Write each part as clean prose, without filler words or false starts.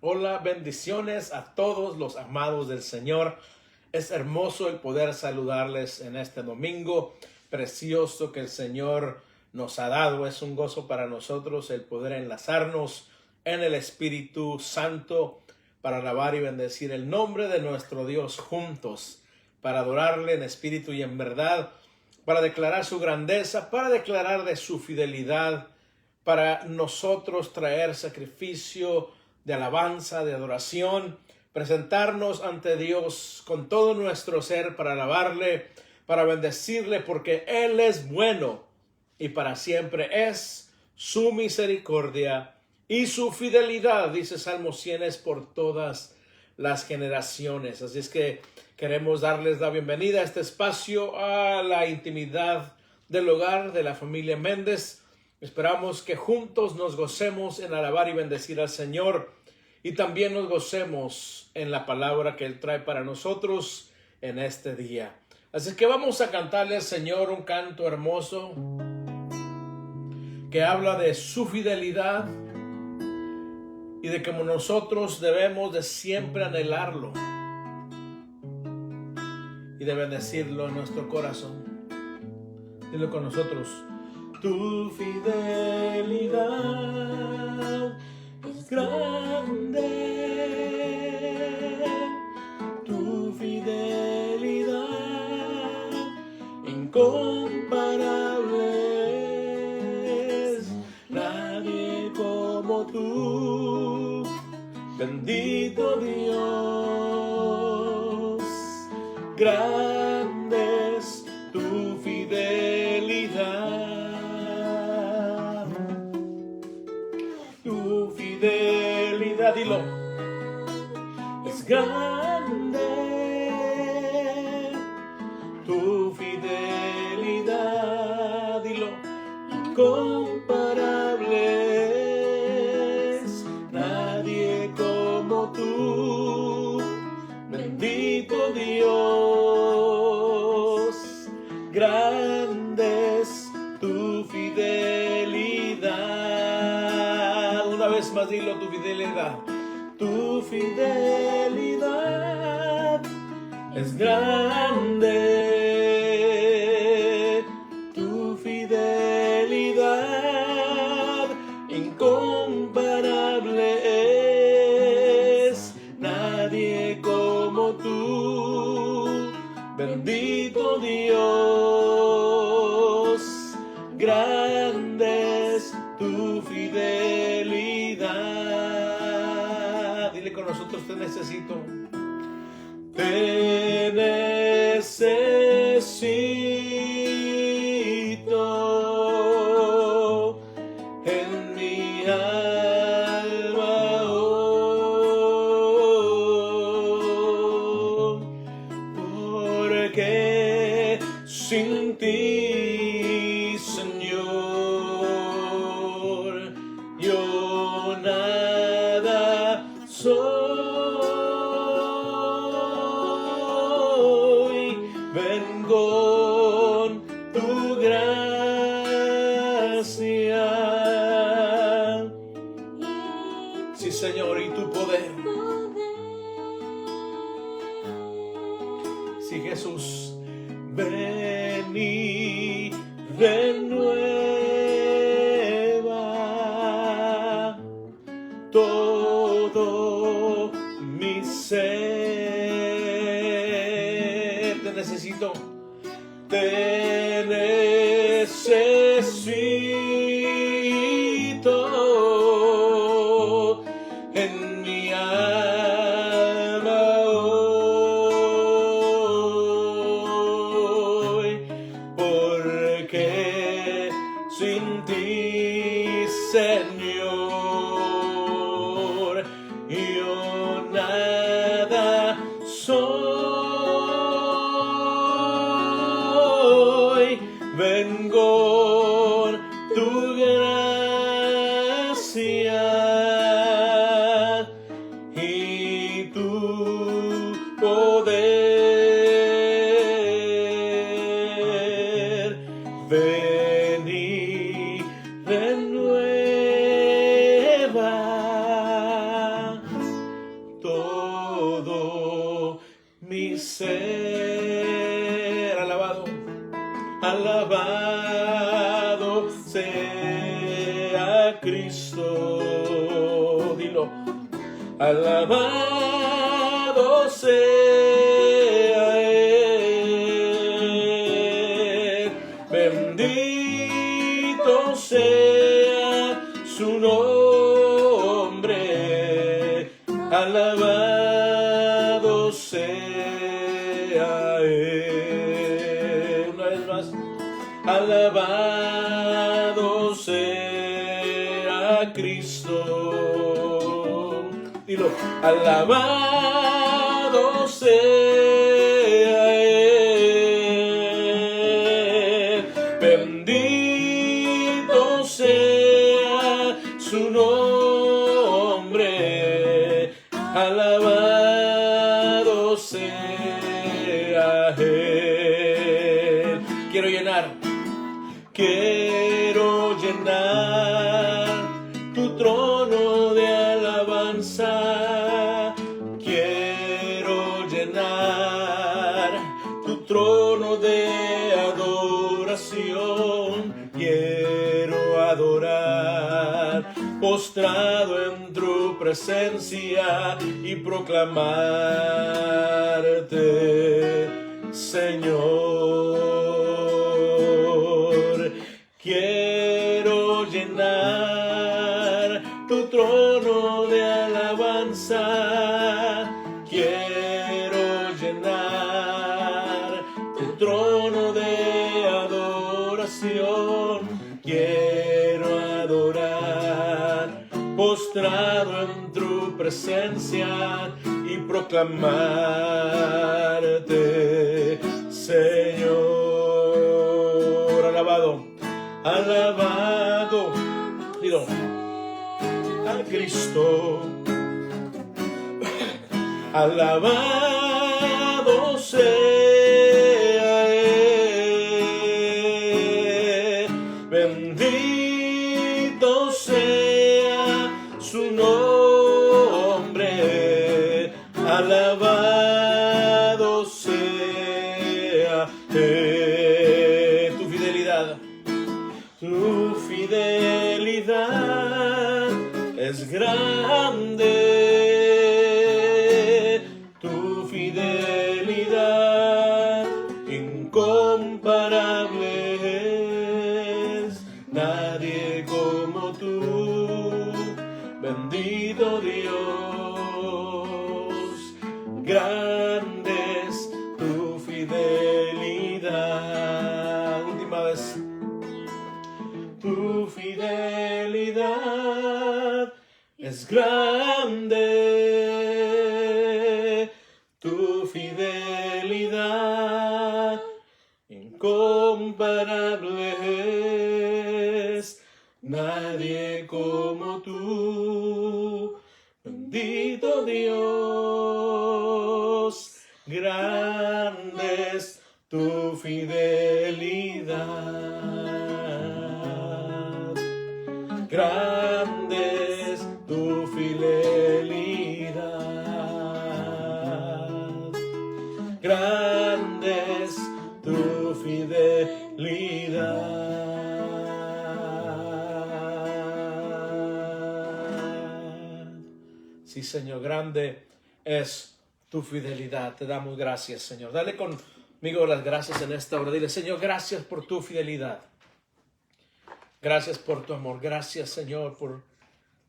Hola, bendiciones a todos los amados del Señor. Es hermoso el poder saludarles en este domingo precioso que el Señor nos ha dado. Es un gozo para nosotros el poder enlazarnos en el Espíritu Santo para alabar y bendecir el nombre de nuestro Dios juntos, para adorarle en espíritu y en verdad, para declarar su grandeza, para declarar de su fidelidad, para nosotros traer sacrificio de alabanza, de adoración, presentarnos ante Dios con todo nuestro ser para alabarle, para bendecirle, porque Él es bueno y para siempre es su misericordia y su fidelidad, dice Salmo 100, es por todas las generaciones. Así es que queremos darles la bienvenida a este espacio, a la intimidad del hogar de la familia Méndez. Esperamos que juntos nos gocemos en alabar y bendecir al Señor y también nos gocemos en la palabra que Él trae para nosotros en este día. Así que vamos a cantarle al Señor un canto hermoso que habla de su fidelidad y de cómo nosotros debemos de siempre anhelarlo y de bendecirlo en nuestro corazón. Dilo con nosotros. Tu fidelidad es grande, tu fidelidad incomparable es, nadie como tú, bendito Dios, grande es tu fidelidad. Dilo, es grande tu fidelidad, dilo, incomparable es, nadie como tú, bendito Dios, grande es tu fidelidad. Una vez más dilo, tu fidelidad. Tu fidelidad es grande, tu fidelidad incomparable es, nadie como tú, bendito Dios, grande es tu fidelidad. Con nosotros te necesito, en mi alma hoy, porque sin ti, Señor, yo nada soy. Vengo tu gracia, sí, Señor, y tu poder. Sí, Jesús, ven y renueva todo mi ser. Te necesito, te necesito en mi alma hoy, porque sin ti, Señor, yo nada soy. Vengo tu gracia, mi ser. Alabado, alabado sea Cristo. Dilo, alabado sea Él, bendito sea su nombre, alabado sea Él. Una vez más, alabado sea Cristo. Dilo, alabado sea Él, bendito sea su nombre, alabado sea Él. Quiero llenar tu trono de alabanza. Quiero llenar tu trono de adoración. Quiero adorar postrado en tu presencia y proclamarte, Señor. Quiero llenar tu trono de alabanza. Quiero llenar tu trono de adoración. Quiero adorar postrado en tu presencia y proclamarte, Señor. Alabado, alabado, digo, a Cristo. Alabado sea Él, bendito sea su nombre, alabado sea Él. Tu fidelidad es grande, tu fidelidad incomparable es, nadie como tú, bendito Dios, grande es tu fidelidad. Última vez. Tu fidelidad es grande, tu fidelidad incomparable es, nadie como tú, bendito Dios, grande es tu fidelidad. Grande es tu fidelidad, grande es tu fidelidad. Sí, Señor, grande es tu fidelidad. Te damos gracias, Señor. Dale conmigo las gracias en esta hora. Dile, Señor, gracias por tu fidelidad. Gracias por tu amor. Gracias, Señor, por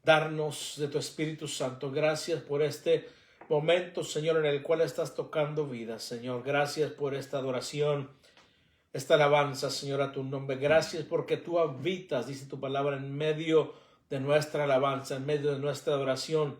darnos de tu Espíritu Santo. Gracias por este momento, Señor, en el cual estás tocando vidas, Señor. Gracias por esta adoración, esta alabanza, Señor, a tu nombre. Gracias porque tú habitas, dice tu palabra, en medio de nuestra alabanza, en medio de nuestra adoración.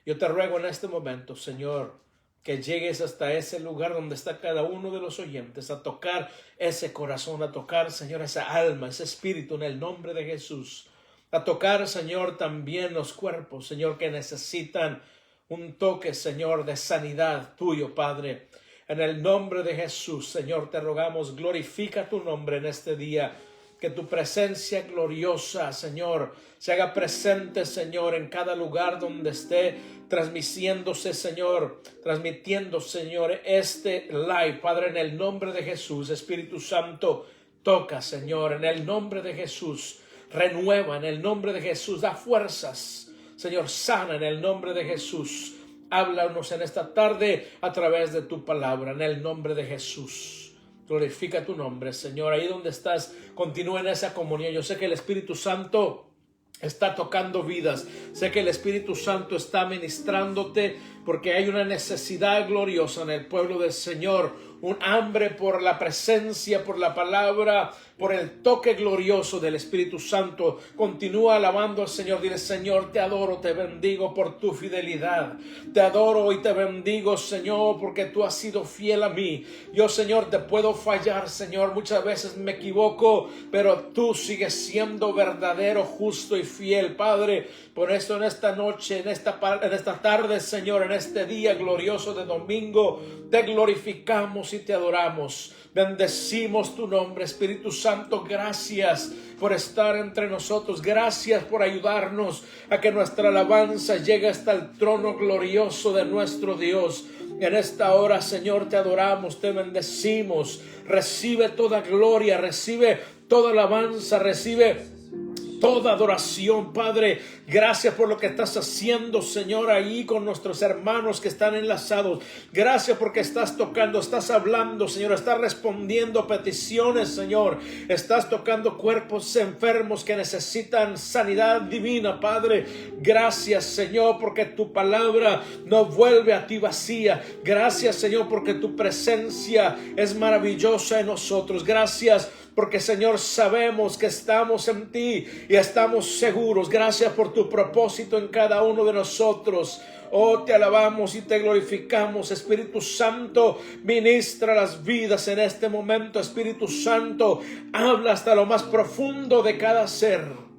Yo te ruego en este momento, Señor, que llegues hasta ese lugar donde está cada uno de los oyentes, a tocar ese corazón, a tocar, Señor, esa alma, ese espíritu en el nombre de Jesús. A tocar, Señor, también los cuerpos, Señor, que necesitan un toque, Señor, de sanidad tuyo, Padre. En el nombre de Jesús, Señor, te rogamos, glorifica tu nombre en este día. Que tu presencia gloriosa, Señor, se haga presente, Señor, en cada lugar donde esté transmitiendo, Señor, este live, Padre, en el nombre de Jesús. Espíritu Santo, toca, Señor, en el nombre de Jesús. Renueva en el nombre de Jesús. Da fuerzas, Señor, sana en el nombre de Jesús. Háblanos en esta tarde a través de tu palabra, en el nombre de Jesús. Glorifica tu nombre, Señor. Ahí donde estás, continúa en esa comunión. Yo sé que el Espíritu Santo está tocando vidas. Sé que el Espíritu Santo está ministrándote, porque hay una necesidad gloriosa en el pueblo del Señor. Un hambre por la presencia, por la palabra, por el toque glorioso del Espíritu Santo. Continúa alabando al Señor. Dile: Señor, te adoro, te bendigo por tu fidelidad. Te adoro y te bendigo, Señor, porque tú has sido fiel a mí. Yo, Señor, te puedo fallar, Señor. Muchas veces me equivoco, pero tú sigues siendo verdadero, justo y fiel, Padre. Por eso en esta noche, en esta tarde, Señor, en este día glorioso de domingo, te glorificamos y te adoramos. Bendecimos tu nombre, Espíritu Santo. Gracias por estar entre nosotros. Gracias por ayudarnos a que nuestra alabanza llegue hasta el trono glorioso de nuestro Dios. En esta hora, Señor, te adoramos, te bendecimos. Recibe toda gloria, recibe toda alabanza, recibe toda adoración, Padre. Gracias por lo que estás haciendo, Señor, ahí con nuestros hermanos que están enlazados. Gracias porque estás tocando, estás hablando, Señor, estás respondiendo peticiones, Señor. Estás tocando cuerpos enfermos que necesitan sanidad divina, Padre. Gracias, Señor, porque tu palabra no vuelve a ti vacía. Gracias, Señor, porque tu presencia es maravillosa en nosotros. Gracias porque, Señor, sabemos que estamos en ti y estamos seguros. Gracias por tu propósito en cada uno de nosotros. Oh, te alabamos y te glorificamos. Espíritu Santo, ministra las vidas en este momento. Espíritu Santo, habla hasta lo más profundo de cada ser.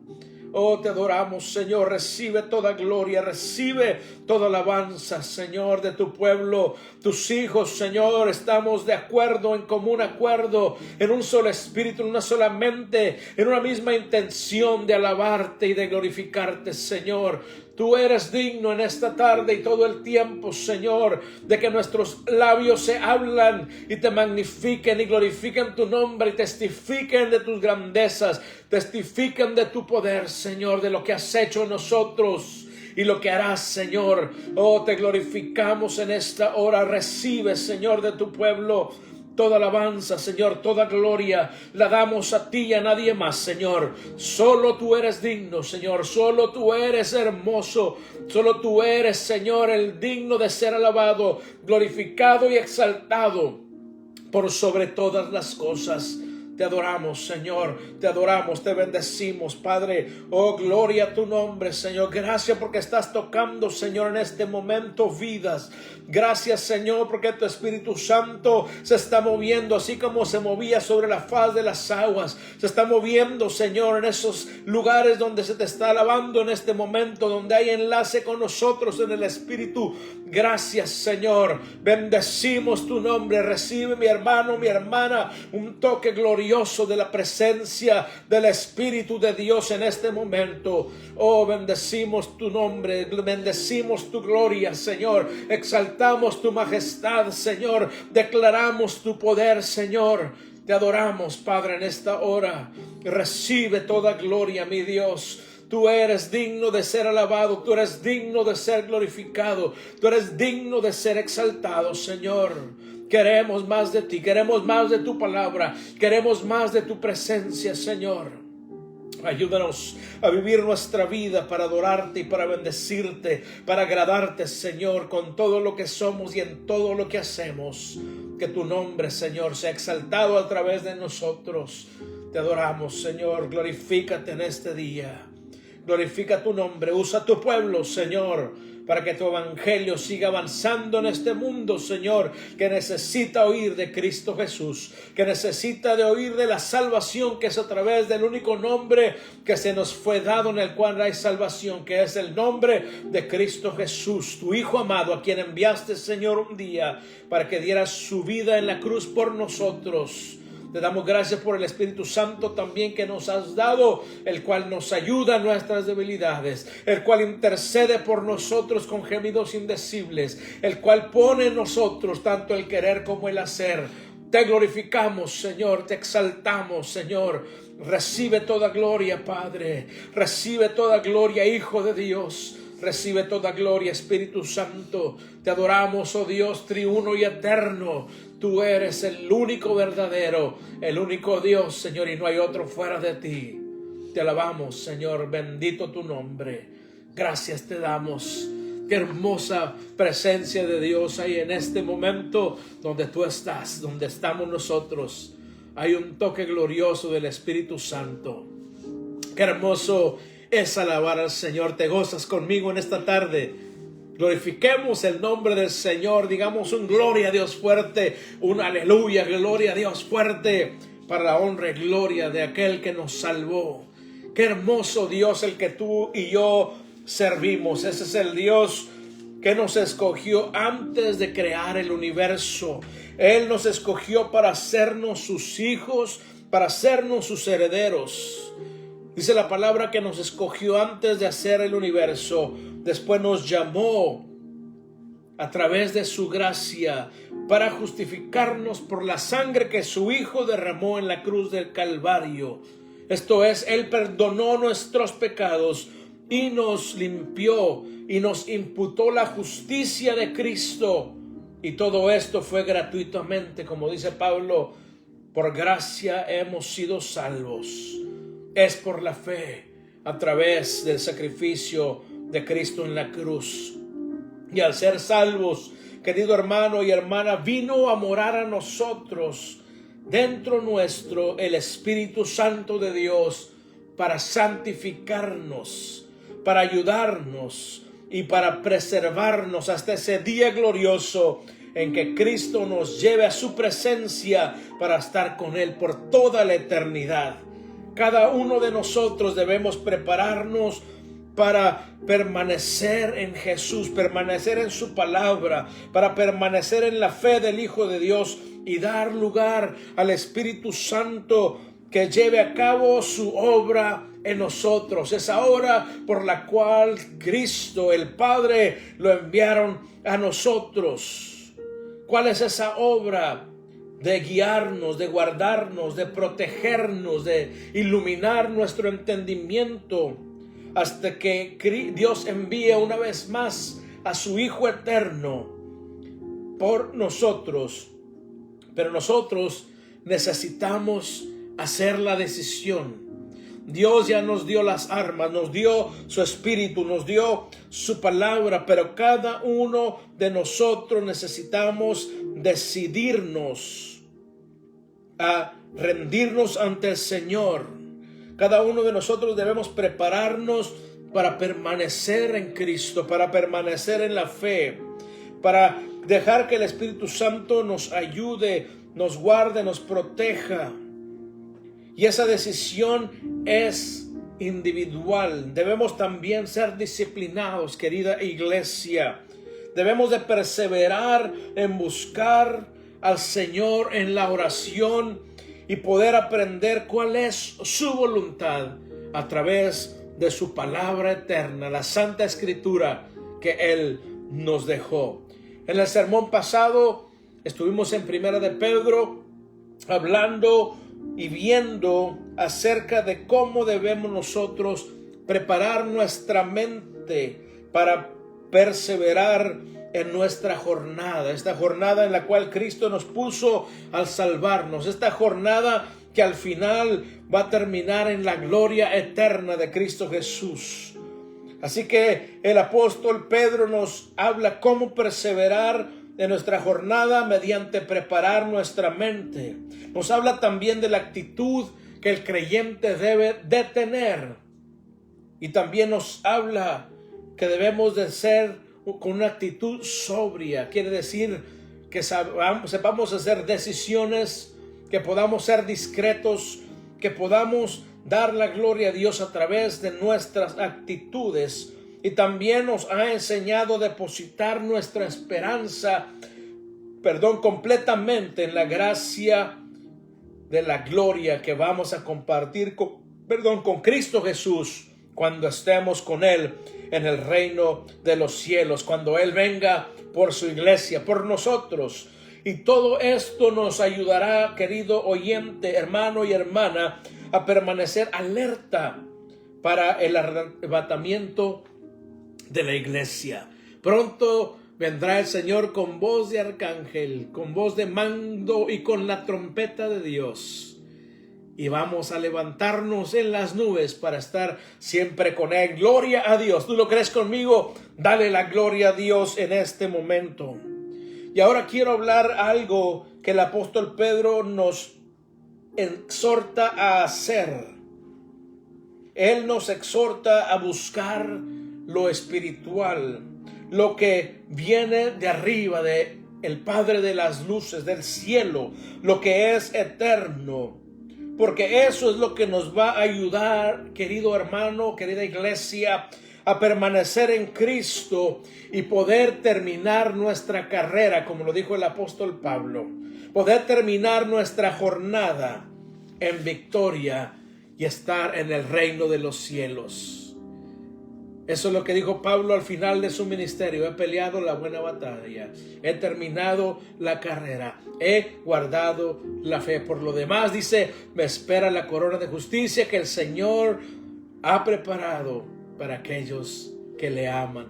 Oh, te adoramos, Señor. Recibe toda gloria, recibe toda alabanza, Señor, de tu pueblo. Tus hijos, Señor, estamos de acuerdo, en común acuerdo, en un solo espíritu, en una sola mente, en una misma intención de alabarte y de glorificarte, Señor. Tú eres digno en esta tarde y todo el tiempo, Señor, de que nuestros labios se hablan y te magnifiquen y glorifiquen tu nombre y testifiquen de tus grandezas, testifiquen de tu poder, Señor, de lo que has hecho en nosotros y lo que harás, Señor. Oh, te glorificamos en esta hora. Recibe, Señor, de tu pueblo toda alabanza, Señor, toda gloria la damos a ti y a nadie más, Señor. Solo tú eres digno, Señor. Solo tú eres hermoso. Solo tú eres, Señor, el digno de ser alabado, glorificado y exaltado por sobre todas las cosas. Te adoramos, Señor, te adoramos, te bendecimos, Padre. Oh, gloria a tu nombre, Señor. Gracias porque estás tocando, Señor, en este momento vidas. Gracias, Señor, porque tu Espíritu Santo se está moviendo, así como se movía sobre la faz de las aguas. Se está moviendo, Señor, en esos lugares donde se te está alabando en este momento, donde hay enlace con nosotros en el Espíritu. Gracias, Señor. Bendecimos tu nombre. Recibe, mi hermano, mi hermana, un toque glorioso de la presencia del Espíritu de Dios en este momento. Oh, bendecimos tu nombre, bendecimos tu gloria, Señor. Exaltamos tu majestad, Señor. Declaramos tu poder, Señor. Te adoramos, Padre, en esta hora. Recibe toda gloria, mi Dios. Tú eres digno de ser alabado, tú eres digno de ser glorificado, tú eres digno de ser exaltado, Señor. Queremos más de ti, queremos más de tu palabra, queremos más de tu presencia, Señor. Ayúdanos a vivir nuestra vida para adorarte y para bendecirte, para agradarte, Señor, con todo lo que somos y en todo lo que hacemos. Que tu nombre, Señor, sea exaltado a través de nosotros. Te adoramos, Señor. Glorifícate en este día. Glorifica tu nombre. Usa tu pueblo, Señor, para que tu evangelio siga avanzando en este mundo, Señor, que necesita oír de Cristo Jesús, que necesita de oír de la salvación que es a través del único nombre que se nos fue dado, en el cual hay salvación, que es el nombre de Cristo Jesús, tu Hijo amado, a quien enviaste, Señor, un día para que diera su vida en la cruz por nosotros. Te damos gracias por el Espíritu Santo también que nos has dado, el cual nos ayuda en nuestras debilidades, el cual intercede por nosotros con gemidos indecibles, el cual pone en nosotros tanto el querer como el hacer. Te glorificamos, Señor, te exaltamos, Señor. Recibe toda gloria, Padre. Recibe toda gloria, Hijo de Dios. Recibe toda gloria, Espíritu Santo. Te adoramos, oh Dios, triuno y eterno. Tú eres el único verdadero, el único Dios, Señor, y no hay otro fuera de ti. Te alabamos, Señor, bendito tu nombre. Gracias te damos. Qué hermosa presencia de Dios hay en este momento donde tú estás, donde estamos nosotros. Hay un toque glorioso del Espíritu Santo. Qué hermoso es alabar al Señor. ¿Te gozas conmigo en esta tarde? Glorifiquemos el nombre del Señor. Digamos un gloria a Dios fuerte, un aleluya, gloria a Dios fuerte, para la honra y gloria de aquel que nos salvó. Qué hermoso Dios el que tú y yo servimos. Ese es el Dios que nos escogió antes de crear el universo. Él nos escogió para hacernos sus hijos, para hacernos sus herederos. Dice la palabra que nos escogió antes de hacer el universo. Después nos llamó a través de su gracia para justificarnos por la sangre que su Hijo derramó en la cruz del Calvario. Esto es, Él perdonó nuestros pecados y nos limpió y nos imputó la justicia de Cristo. Y todo esto fue gratuitamente, como dice Pablo, por gracia hemos sido salvos. Es por la fe, a través del sacrificio de Cristo en la cruz. Y al ser salvos, querido hermano y hermana, vino a morar a nosotros, dentro nuestro, el Espíritu Santo de Dios, para santificarnos, para ayudarnos y para preservarnos hasta ese día glorioso en que Cristo nos lleve a su presencia para estar con Él por toda la eternidad. Cada uno de nosotros debemos prepararnos para permanecer en Jesús, permanecer en su palabra, para permanecer en la fe del Hijo de Dios y dar lugar al Espíritu Santo que lleve a cabo su obra en nosotros, esa obra por la cual Cristo, el Padre, lo enviaron a nosotros. ¿Cuál es esa obra? De guiarnos, de guardarnos, de protegernos, de iluminar nuestro entendimiento hasta que Dios envíe una vez más a su Hijo eterno por nosotros. Pero nosotros necesitamos hacer la decisión. Dios ya nos dio las armas, nos dio su Espíritu, nos dio su palabra, pero cada uno de nosotros necesitamos decidirnos a rendirnos ante el Señor. Cada uno de nosotros debemos prepararnos para permanecer en Cristo, para permanecer en la fe, para dejar que el Espíritu Santo nos ayude, nos guarde, nos proteja. Y esa decisión es individual. Debemos también ser disciplinados, querida iglesia. Debemos de perseverar en buscar al Señor en la oración y poder aprender cuál es su voluntad a través de su palabra eterna, la Santa Escritura que Él nos dejó. En el sermón pasado estuvimos en Primera de Pedro hablando y viendo acerca de cómo debemos nosotros preparar nuestra mente para perseverar en nuestra jornada, esta jornada en la cual Cristo nos puso al salvarnos, esta jornada que al final va a terminar en la gloria eterna de Cristo Jesús. Así que el apóstol Pedro nos habla cómo perseverar en nuestra jornada mediante preparar nuestra mente. Nos habla también de la actitud que el creyente debe de tener. Y también nos habla que debemos de ser con una actitud sobria. Quiere decir que sepamos hacer decisiones, que podamos ser discretos, que podamos dar la gloria a Dios a través de nuestras actitudes. Y también nos ha enseñado a depositar nuestra esperanza, completamente en la gracia de la gloria que vamos a compartir con Cristo Jesús cuando estemos con Él en el reino de los cielos, cuando Él venga por su iglesia, por nosotros. Y todo esto nos ayudará, querido oyente, hermano y hermana, a permanecer alerta para el arrebatamiento de la iglesia. Pronto vendrá el Señor con voz de arcángel, con voz de mando y con la trompeta de Dios. Y vamos a levantarnos en las nubes para estar siempre con Él. Gloria a Dios. ¿Tú lo crees conmigo? Dale la gloria a Dios en este momento. Y ahora quiero hablar algo que el apóstol Pedro nos exhorta a hacer. Él nos exhorta a buscar lo espiritual, lo que viene de arriba, de el Padre de las luces, del cielo, lo que es eterno. Porque eso es lo que nos va a ayudar, querido hermano, querida iglesia, a permanecer en Cristo y poder terminar nuestra carrera, como lo dijo el apóstol Pablo. Poder terminar nuestra jornada en victoria y estar en el reino de los cielos. Eso es lo que dijo Pablo al final de su ministerio. He peleado la buena batalla. He terminado la carrera. He guardado la fe. Por lo demás, dice, me espera la corona de justicia que el Señor ha preparado para aquellos que le aman.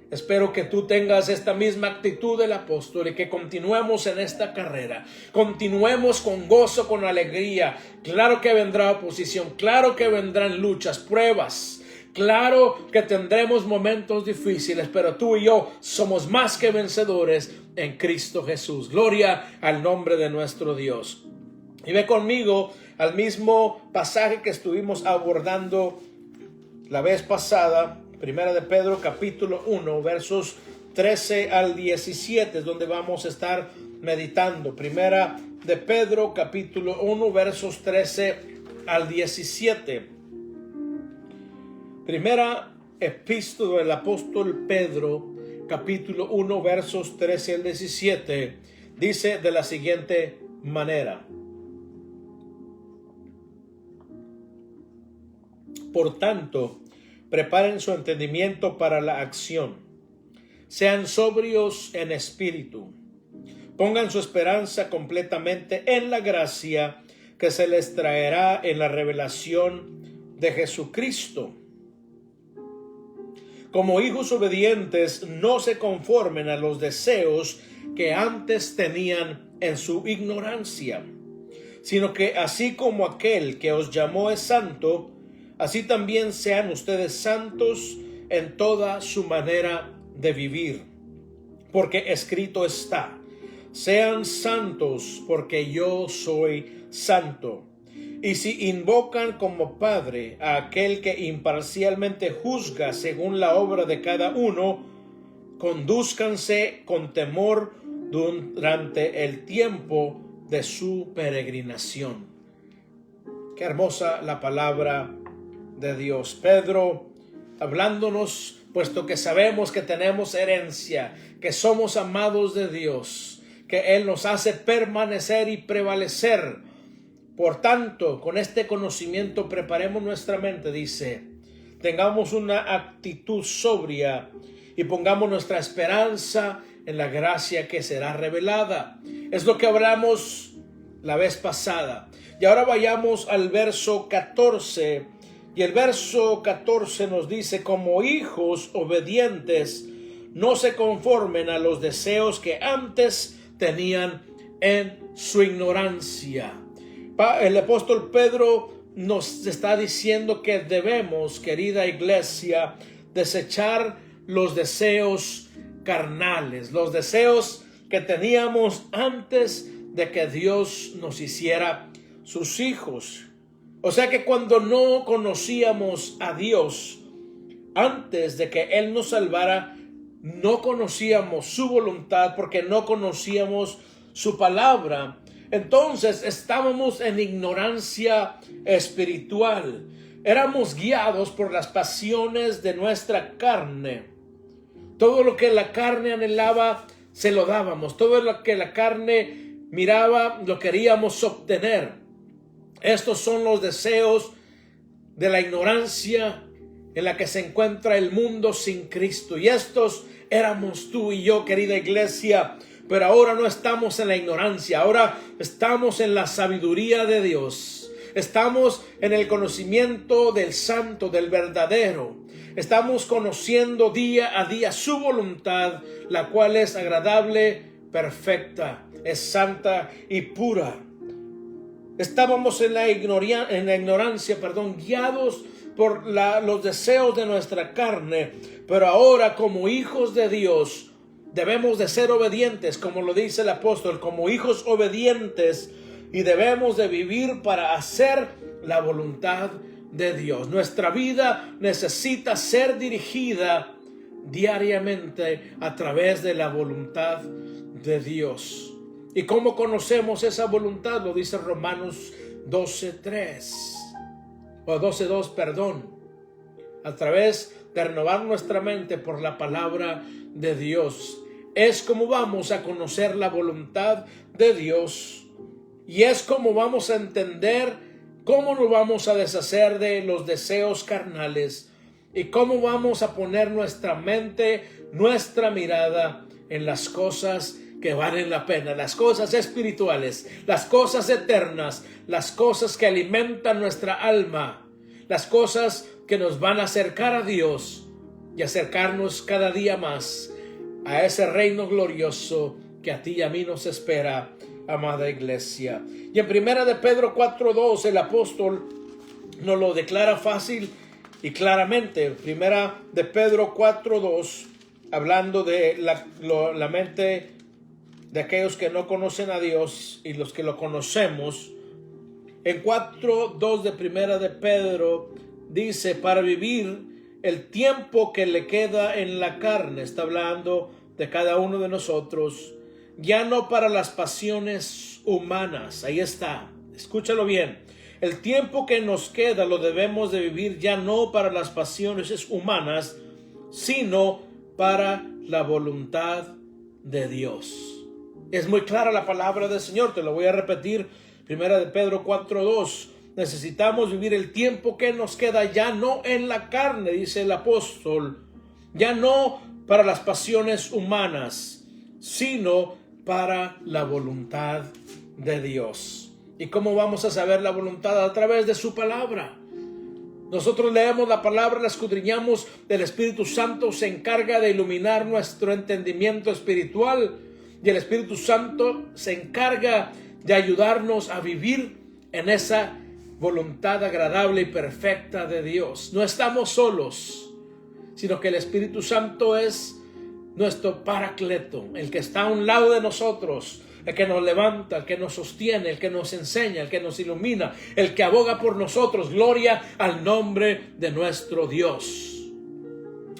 Espero que tú tengas esta misma actitud del apóstol y que continuemos en esta carrera. Continuemos con gozo, con alegría. Claro que vendrá oposición. Claro que vendrán luchas, pruebas. Claro que tendremos momentos difíciles, pero tú y yo somos más que vencedores en Cristo Jesús. Gloria al nombre de nuestro Dios. Y ve conmigo al mismo pasaje que estuvimos abordando la vez pasada, Primera de Pedro capítulo 1, versos 13 al 17, es donde vamos a estar meditando. Primera de Pedro capítulo 1, versos 13 al 17. Primera epístola del apóstol Pedro, capítulo 1, versos 13 al 17, dice de la siguiente manera: Por tanto, preparen su entendimiento para la acción. Sean sobrios en espíritu. Pongan su esperanza completamente en la gracia que se les traerá en la revelación de Jesucristo. Como hijos obedientes, no se conformen a los deseos que antes tenían en su ignorancia, sino que así como aquel que os llamó es santo, así también sean ustedes santos en toda su manera de vivir. Porque escrito está: sean santos porque yo soy santo. Y si invocan como Padre a aquel que imparcialmente juzga según la obra de cada uno, condúzcanse con temor durante el tiempo de su peregrinación. Qué hermosa la palabra de Dios. Pedro hablándonos, puesto que sabemos que tenemos herencia, que somos amados de Dios, que Él nos hace permanecer y prevalecer. Por tanto, con este conocimiento preparemos nuestra mente, dice, tengamos una actitud sobria y pongamos nuestra esperanza en la gracia que será revelada. Es lo que hablamos la vez pasada. Y ahora vayamos al verso 14. Y el verso 14 nos dice: como hijos obedientes, no se conformen a los deseos que antes tenían en su ignorancia. El apóstol Pedro nos está diciendo que debemos, querida iglesia, desechar los deseos carnales, los deseos que teníamos antes de que Dios nos hiciera sus hijos. O sea que cuando no conocíamos a Dios, antes de que Él nos salvara, no conocíamos su voluntad porque no conocíamos su palabra. Entonces estábamos en ignorancia espiritual. Éramos guiados por las pasiones de nuestra carne. Todo lo que la carne anhelaba, se lo dábamos. Todo lo que la carne miraba, lo queríamos obtener. Estos son los deseos de la ignorancia en la que se encuentra el mundo sin Cristo. Y estos éramos tú y yo, querida iglesia. Pero ahora no estamos en la ignorancia, ahora estamos en la sabiduría de Dios. Estamos en el conocimiento del santo, del verdadero. Estamos conociendo día a día su voluntad, la cual es agradable, perfecta, es santa y pura. Estábamos en la ignorancia, guiados por los deseos de nuestra carne, pero ahora como hijos de Dios debemos de ser obedientes, como lo dice el apóstol, como hijos obedientes, y debemos de vivir para hacer la voluntad de Dios. Nuestra vida necesita ser dirigida diariamente a través de la voluntad de Dios. ¿Y cómo conocemos esa voluntad? Lo dice Romanos 12:3 o 12:2, perdón. A través de renovar nuestra mente por la palabra de Dios. Es como vamos a conocer la voluntad de Dios, y es como vamos a entender cómo nos vamos a deshacer de los deseos carnales y cómo vamos a poner nuestra mente, nuestra mirada en las cosas que valen la pena, las cosas espirituales, las cosas eternas, las cosas que alimentan nuestra alma, las cosas que nos van a acercar a Dios y acercarnos cada día más a ese reino glorioso que a ti y a mí nos espera, amada iglesia. Y en primera de Pedro 4:2 el apóstol nos lo declara fácil y claramente. Primera de Pedro 4:2, hablando de la mente de aquellos que no conocen a Dios y los que lo conocemos. En 4:2 de primera de Pedro dice: para vivir el tiempo que le queda en la carne, está hablando de cada uno de nosotros, ya no para las pasiones humanas. Ahí está, escúchalo bien. El tiempo que nos queda lo debemos de vivir ya no para las pasiones humanas, sino para la voluntad de Dios. Es muy clara la palabra del Señor, te lo voy a repetir. Primera de Pedro 4:2. Necesitamos vivir el tiempo que nos queda ya no en la carne, dice el apóstol, ya no para las pasiones humanas, sino para la voluntad de Dios. ¿Y cómo vamos a saber la voluntad? A través de su palabra. Nosotros leemos la palabra, la escudriñamos, el Espíritu Santo se encarga de iluminar nuestro entendimiento espiritual, y el Espíritu Santo se encarga de ayudarnos a vivir en esa voluntad agradable y perfecta de Dios. No estamos solos, sino que el Espíritu Santo es nuestro paracleto, el que está a un lado de nosotros, el que nos levanta, el que nos sostiene, el que nos enseña, el que nos ilumina, el que aboga por nosotros. Gloria al nombre de nuestro Dios.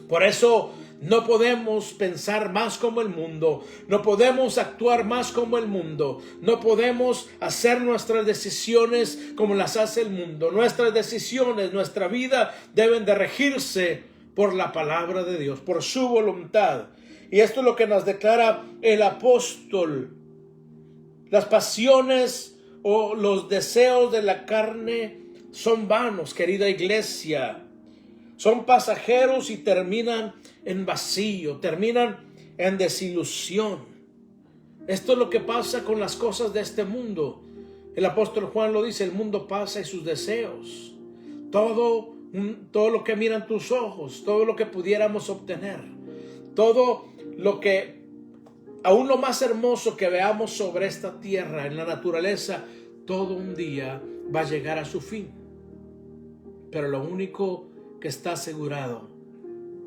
Por eso no podemos pensar más como el mundo, no podemos actuar más como el mundo, no podemos hacer nuestras decisiones como las hace el mundo. Nuestras decisiones, nuestra vida deben de regirse por la palabra de Dios, por su voluntad. Y esto es lo que nos declara el apóstol. Las pasiones o los deseos de la carne son vanos, querida iglesia. Son pasajeros y terminan en vacío, terminan en desilusión. Esto es lo que pasa con las cosas de este mundo. El apóstol Juan lo dice: el mundo pasa y sus deseos. Todo lo que miran tus ojos, todo lo que pudiéramos obtener, todo lo que, aún lo más hermoso que veamos sobre esta tierra, en la naturaleza, todo un día va a llegar a su fin. Pero lo único que está asegurado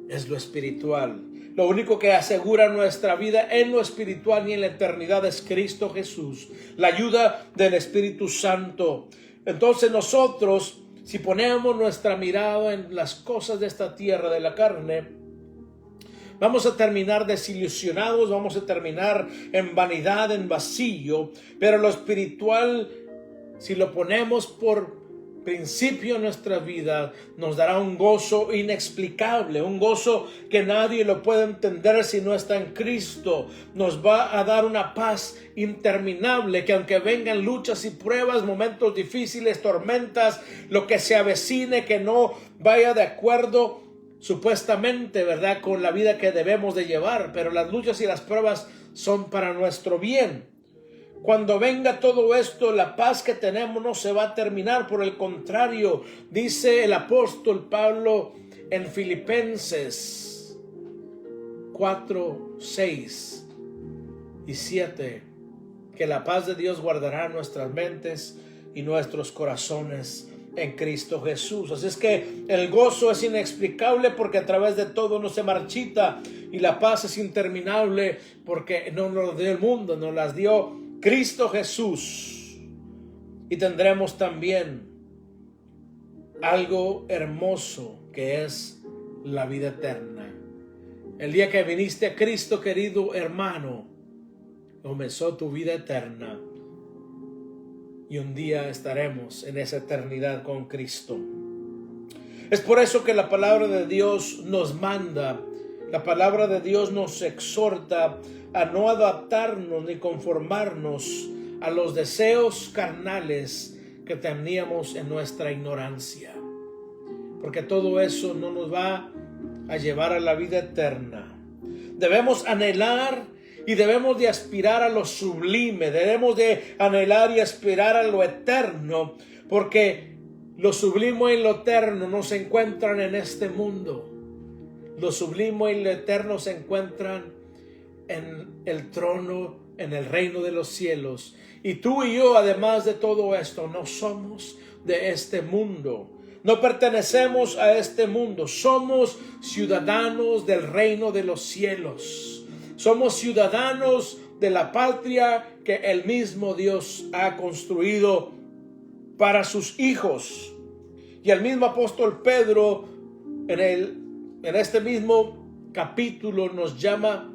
es lo espiritual. Lo único que asegura nuestra vida en lo espiritual y en la eternidad es Cristo Jesús, la ayuda del Espíritu Santo. Entonces nosotros, si ponemos nuestra mirada en las cosas de esta tierra, de la carne, vamos a terminar desilusionados, vamos a terminar en vanidad, en vacío. Pero lo espiritual, si lo ponemos por principio en nuestra vida, nos dará un gozo inexplicable, un gozo que nadie lo puede entender si no está en Cristo. Nos va a dar una paz interminable, que aunque vengan luchas y pruebas, momentos difíciles, tormentas, lo que se avecine, que no vaya de acuerdo supuestamente, ¿verdad?, con la vida que debemos de llevar, pero las luchas y las pruebas son para nuestro bien. Cuando venga todo esto, la paz que tenemos no se va a terminar. Por el contrario, dice el apóstol Pablo en Filipenses 4, 6 y 7, que la paz de Dios guardará nuestras mentes y nuestros corazones en Cristo Jesús. Así es que el gozo es inexplicable porque a través de todo no se marchita, y la paz es interminable porque no nos dio el mundo, nos las dio Cristo Jesús. Y tendremos también algo hermoso, que es la vida eterna. El día que viniste a Cristo, querido hermano, comenzó tu vida eterna. Y un día estaremos en esa eternidad con Cristo. Es por eso que la palabra de Dios nos manda, la palabra de Dios nos exhorta a no adaptarnos ni conformarnos a los deseos carnales que teníamos en nuestra ignorancia, porque todo eso no nos va a llevar a la vida eterna. Debemos anhelar y debemos de aspirar a lo sublime, debemos de anhelar y aspirar a lo eterno, porque lo sublime y lo eterno no se encuentran en este mundo. Lo sublime y lo eterno se encuentran en el trono, en el reino de los cielos. Y tú y yo, además de todo esto, no somos de este mundo. No pertenecemos a este mundo. Somos ciudadanos del reino de los cielos. Somos ciudadanos de la patria que el mismo Dios ha construido para sus hijos. Y el mismo apóstol Pedro en este mismo capítulo nos llama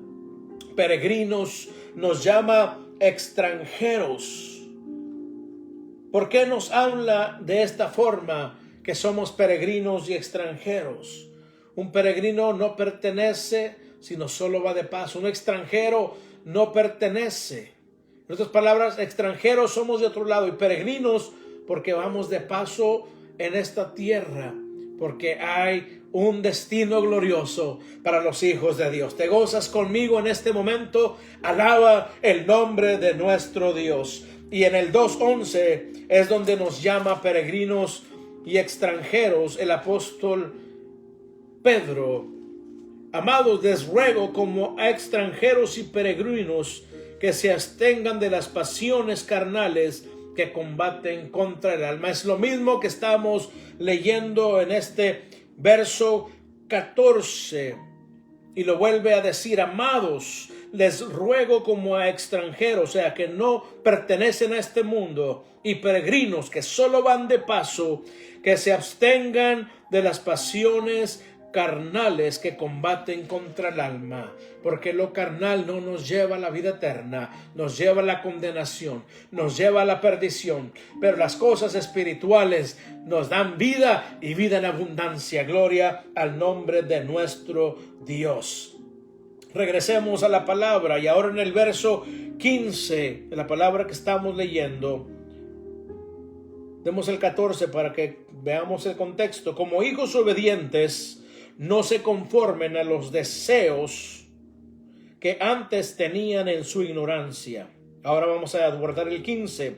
peregrinos, nos llama extranjeros. ¿Por qué nos habla de esta forma, que somos peregrinos y extranjeros? Un peregrino no pertenece, sino solo va de paso. Un extranjero no pertenece. En otras palabras, extranjeros somos de otro lado, y peregrinos porque vamos de paso en esta tierra, porque hay un destino glorioso para los hijos de Dios. ¿Te gozas conmigo en este momento? Alaba el nombre de nuestro Dios. Y en el 2:11 es donde nos llama peregrinos y extranjeros el apóstol Pedro. Amados, les ruego como a extranjeros y peregrinos que se abstengan de las pasiones carnales que combaten contra el alma. Es lo mismo que estamos leyendo en este verso 14, y lo vuelve a decir: amados, les ruego como a extranjeros, o sea, que no pertenecen a este mundo, y peregrinos que solo van de paso, que se abstengan de las pasiones carnales que combaten contra el alma, porque lo carnal no nos lleva a la vida eterna, nos lleva a la condenación, nos lleva a la perdición, pero las cosas espirituales nos dan vida y vida en abundancia. Gloria al nombre de nuestro Dios. Regresemos a la palabra, y ahora en el verso 15 de la palabra que estamos leyendo, demos el 14 para que veamos el contexto. Como hijos obedientes, no se conformen a los deseos que antes tenían en su ignorancia. Ahora vamos a abordar el 15.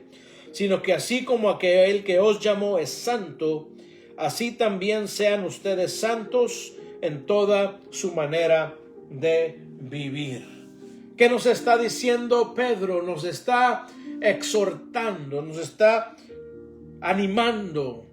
Sino que así como aquel que os llamó es santo, así también sean ustedes santos en toda su manera de vivir. ¿Qué nos está diciendo Pedro? Nos está exhortando, nos está animando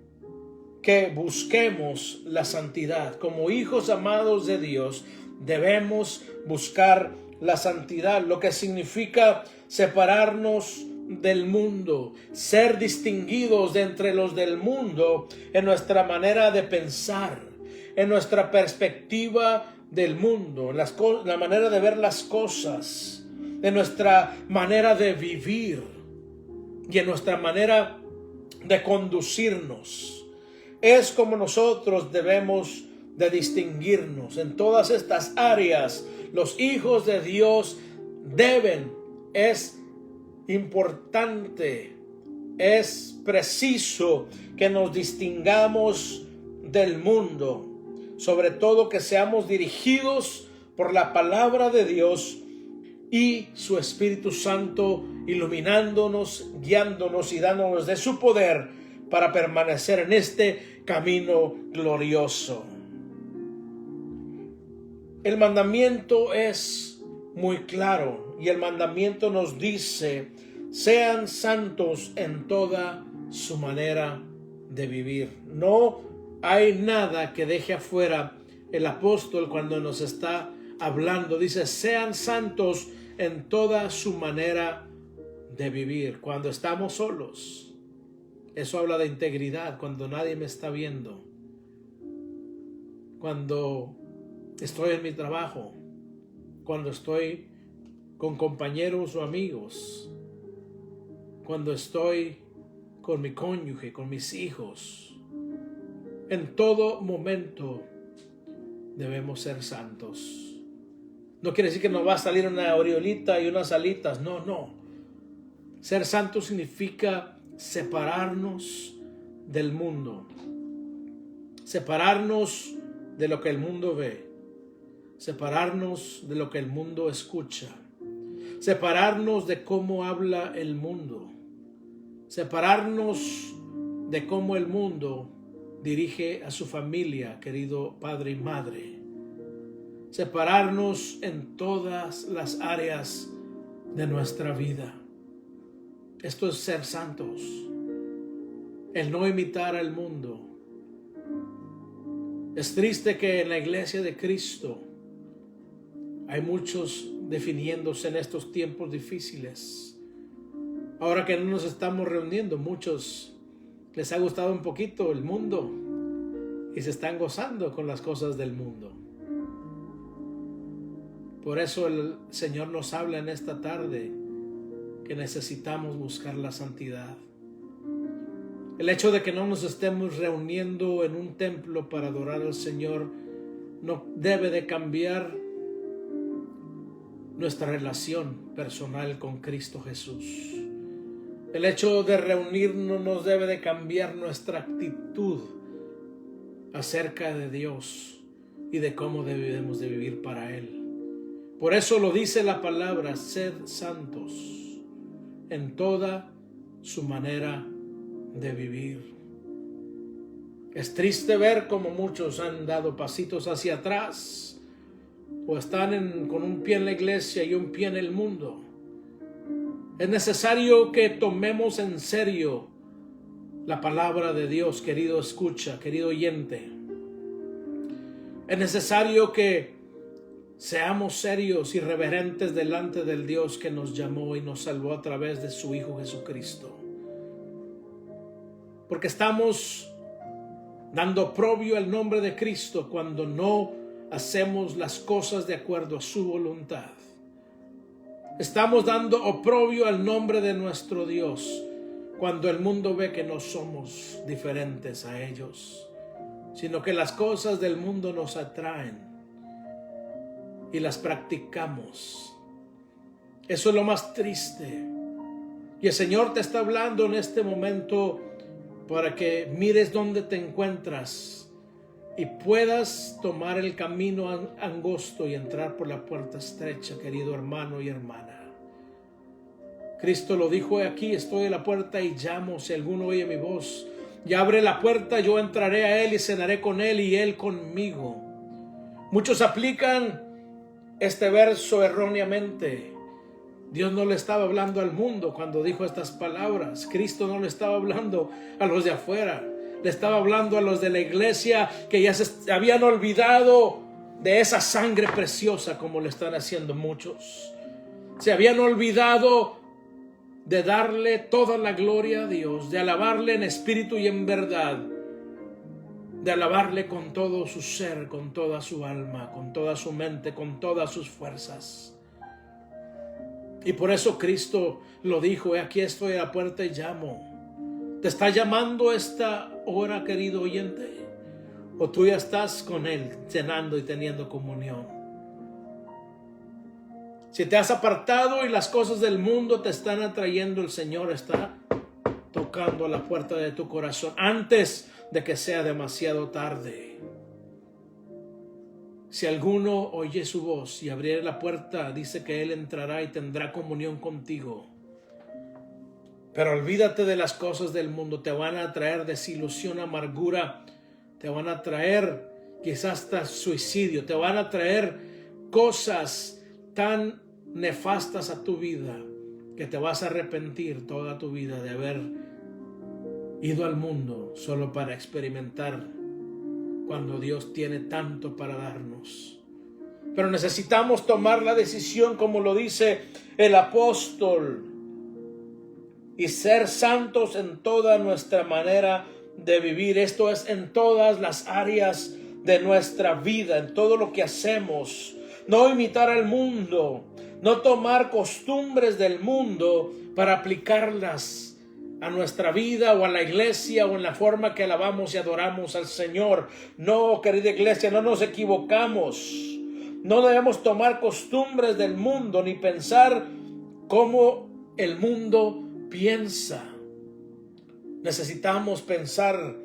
que busquemos la santidad. Como hijos amados de Dios, debemos buscar la santidad, lo que significa separarnos del mundo, ser distinguidos de entre los del mundo en nuestra manera de pensar, en nuestra perspectiva del mundo, en la manera de ver las cosas, en nuestra manera de vivir y en nuestra manera de conducirnos. Es como nosotros debemos de distinguirnos en todas estas áreas. Los hijos de Dios es importante, es preciso que nos distingamos del mundo, sobre todo que seamos dirigidos por la palabra de Dios y su Espíritu Santo iluminándonos, guiándonos y dándonos de su poder para permanecer en este camino glorioso. El mandamiento es muy claro y el mandamiento nos dice: sean santos en toda su manera de vivir. No hay nada que deje afuera el apóstol cuando nos está hablando. Dice: sean santos en toda su manera de vivir. Cuando estamos solos, eso habla de integridad. Cuando nadie me está viendo, cuando estoy en mi trabajo, cuando estoy con compañeros o amigos, cuando estoy con mi cónyuge, con mis hijos, en todo momento debemos ser santos. No quiere decir que nos va a salir una oriolita y unas alitas. No. Ser santo significa separarnos del mundo. Separarnos de lo que el mundo ve. Separarnos de lo que el mundo escucha. Separarnos de cómo habla el mundo. Separarnos de cómo el mundo dirige a su familia, querido padre y madre. Separarnos en todas las áreas de nuestra vida. Esto es ser santos. El no imitar al mundo. Es triste que en la iglesia de Cristo hay muchos definiéndose en estos tiempos difíciles. Ahora que no nos estamos reuniendo, muchos les ha gustado un poquito el mundo y se están gozando con las cosas del mundo. Por eso el Señor nos habla en esta tarde que necesitamos buscar la santidad. El hecho de que no nos estemos reuniendo en un templo para adorar al Señor no debe de cambiar nuestra relación personal con Cristo Jesús. El hecho de reunirnos no debe de cambiar nuestra actitud acerca de Dios y de cómo debemos de vivir para Él. Por eso lo dice la palabra: sed santos en toda su manera de vivir. Es triste ver cómo muchos han dado pasitos hacia atrás o están con un pie en la iglesia y un pie en el mundo. Es necesario que tomemos en serio la palabra de Dios, querido escucha, querido oyente. Es necesario que seamos serios y reverentes delante del Dios que nos llamó y nos salvó a través de su Hijo Jesucristo. Porque estamos dando oprobio al nombre de Cristo cuando no hacemos las cosas de acuerdo a su voluntad. Estamos dando oprobio al nombre de nuestro Dios cuando el mundo ve que no somos diferentes a ellos, sino que las cosas del mundo nos atraen y las practicamos. Eso es lo más triste. Y el Señor te está hablando en este momento para que mires dónde te encuentras y puedas tomar el camino angosto y entrar por la puerta estrecha, querido hermano y hermana. Cristo lo dijo: aquí estoy a la puerta y llamo. Si alguno oye mi voz y abre la puerta, yo entraré a él y cenaré con él y él conmigo. Muchos aplican este verso erróneamente. Dios no le estaba hablando al mundo cuando dijo estas palabras. Cristo no le estaba hablando a los de afuera. Le estaba hablando a los de la iglesia que ya se habían olvidado de esa sangre preciosa, como le están haciendo muchos. Se habían olvidado de darle toda la gloria a Dios, de alabarle en espíritu y en verdad, de alabarle con todo su ser, con toda su alma, con toda su mente, con todas sus fuerzas. Y por eso Cristo lo dijo: aquí estoy a la puerta y llamo. ¿Te está llamando esta hora, querido oyente? ¿O tú ya estás con Él cenando y teniendo comunión? Si te has apartado y las cosas del mundo te están atrayendo, el Señor está tocando a la puerta de tu corazón antes de que sea demasiado tarde. Si alguno oye su voz y abriere la puerta, dice que Él entrará y tendrá comunión contigo. Pero olvídate de las cosas del mundo. Te van a traer desilusión, amargura. Te van a traer quizás hasta suicidio. Te van a traer cosas tan nefastas a tu vida que te vas a arrepentir toda tu vida de haber ido al mundo solo para experimentar cuando Dios tiene tanto para darnos. Pero necesitamos tomar la decisión, como lo dice el apóstol, y ser santos en toda nuestra manera de vivir. Esto es en todas las áreas de nuestra vida, en todo lo que hacemos. No imitar al mundo, no tomar costumbres del mundo para aplicarlas a nuestra vida o a la iglesia o en la forma que alabamos y adoramos al Señor. No, querida iglesia, no nos equivocamos. No debemos tomar costumbres del mundo ni pensar como el mundo piensa. Necesitamos pensar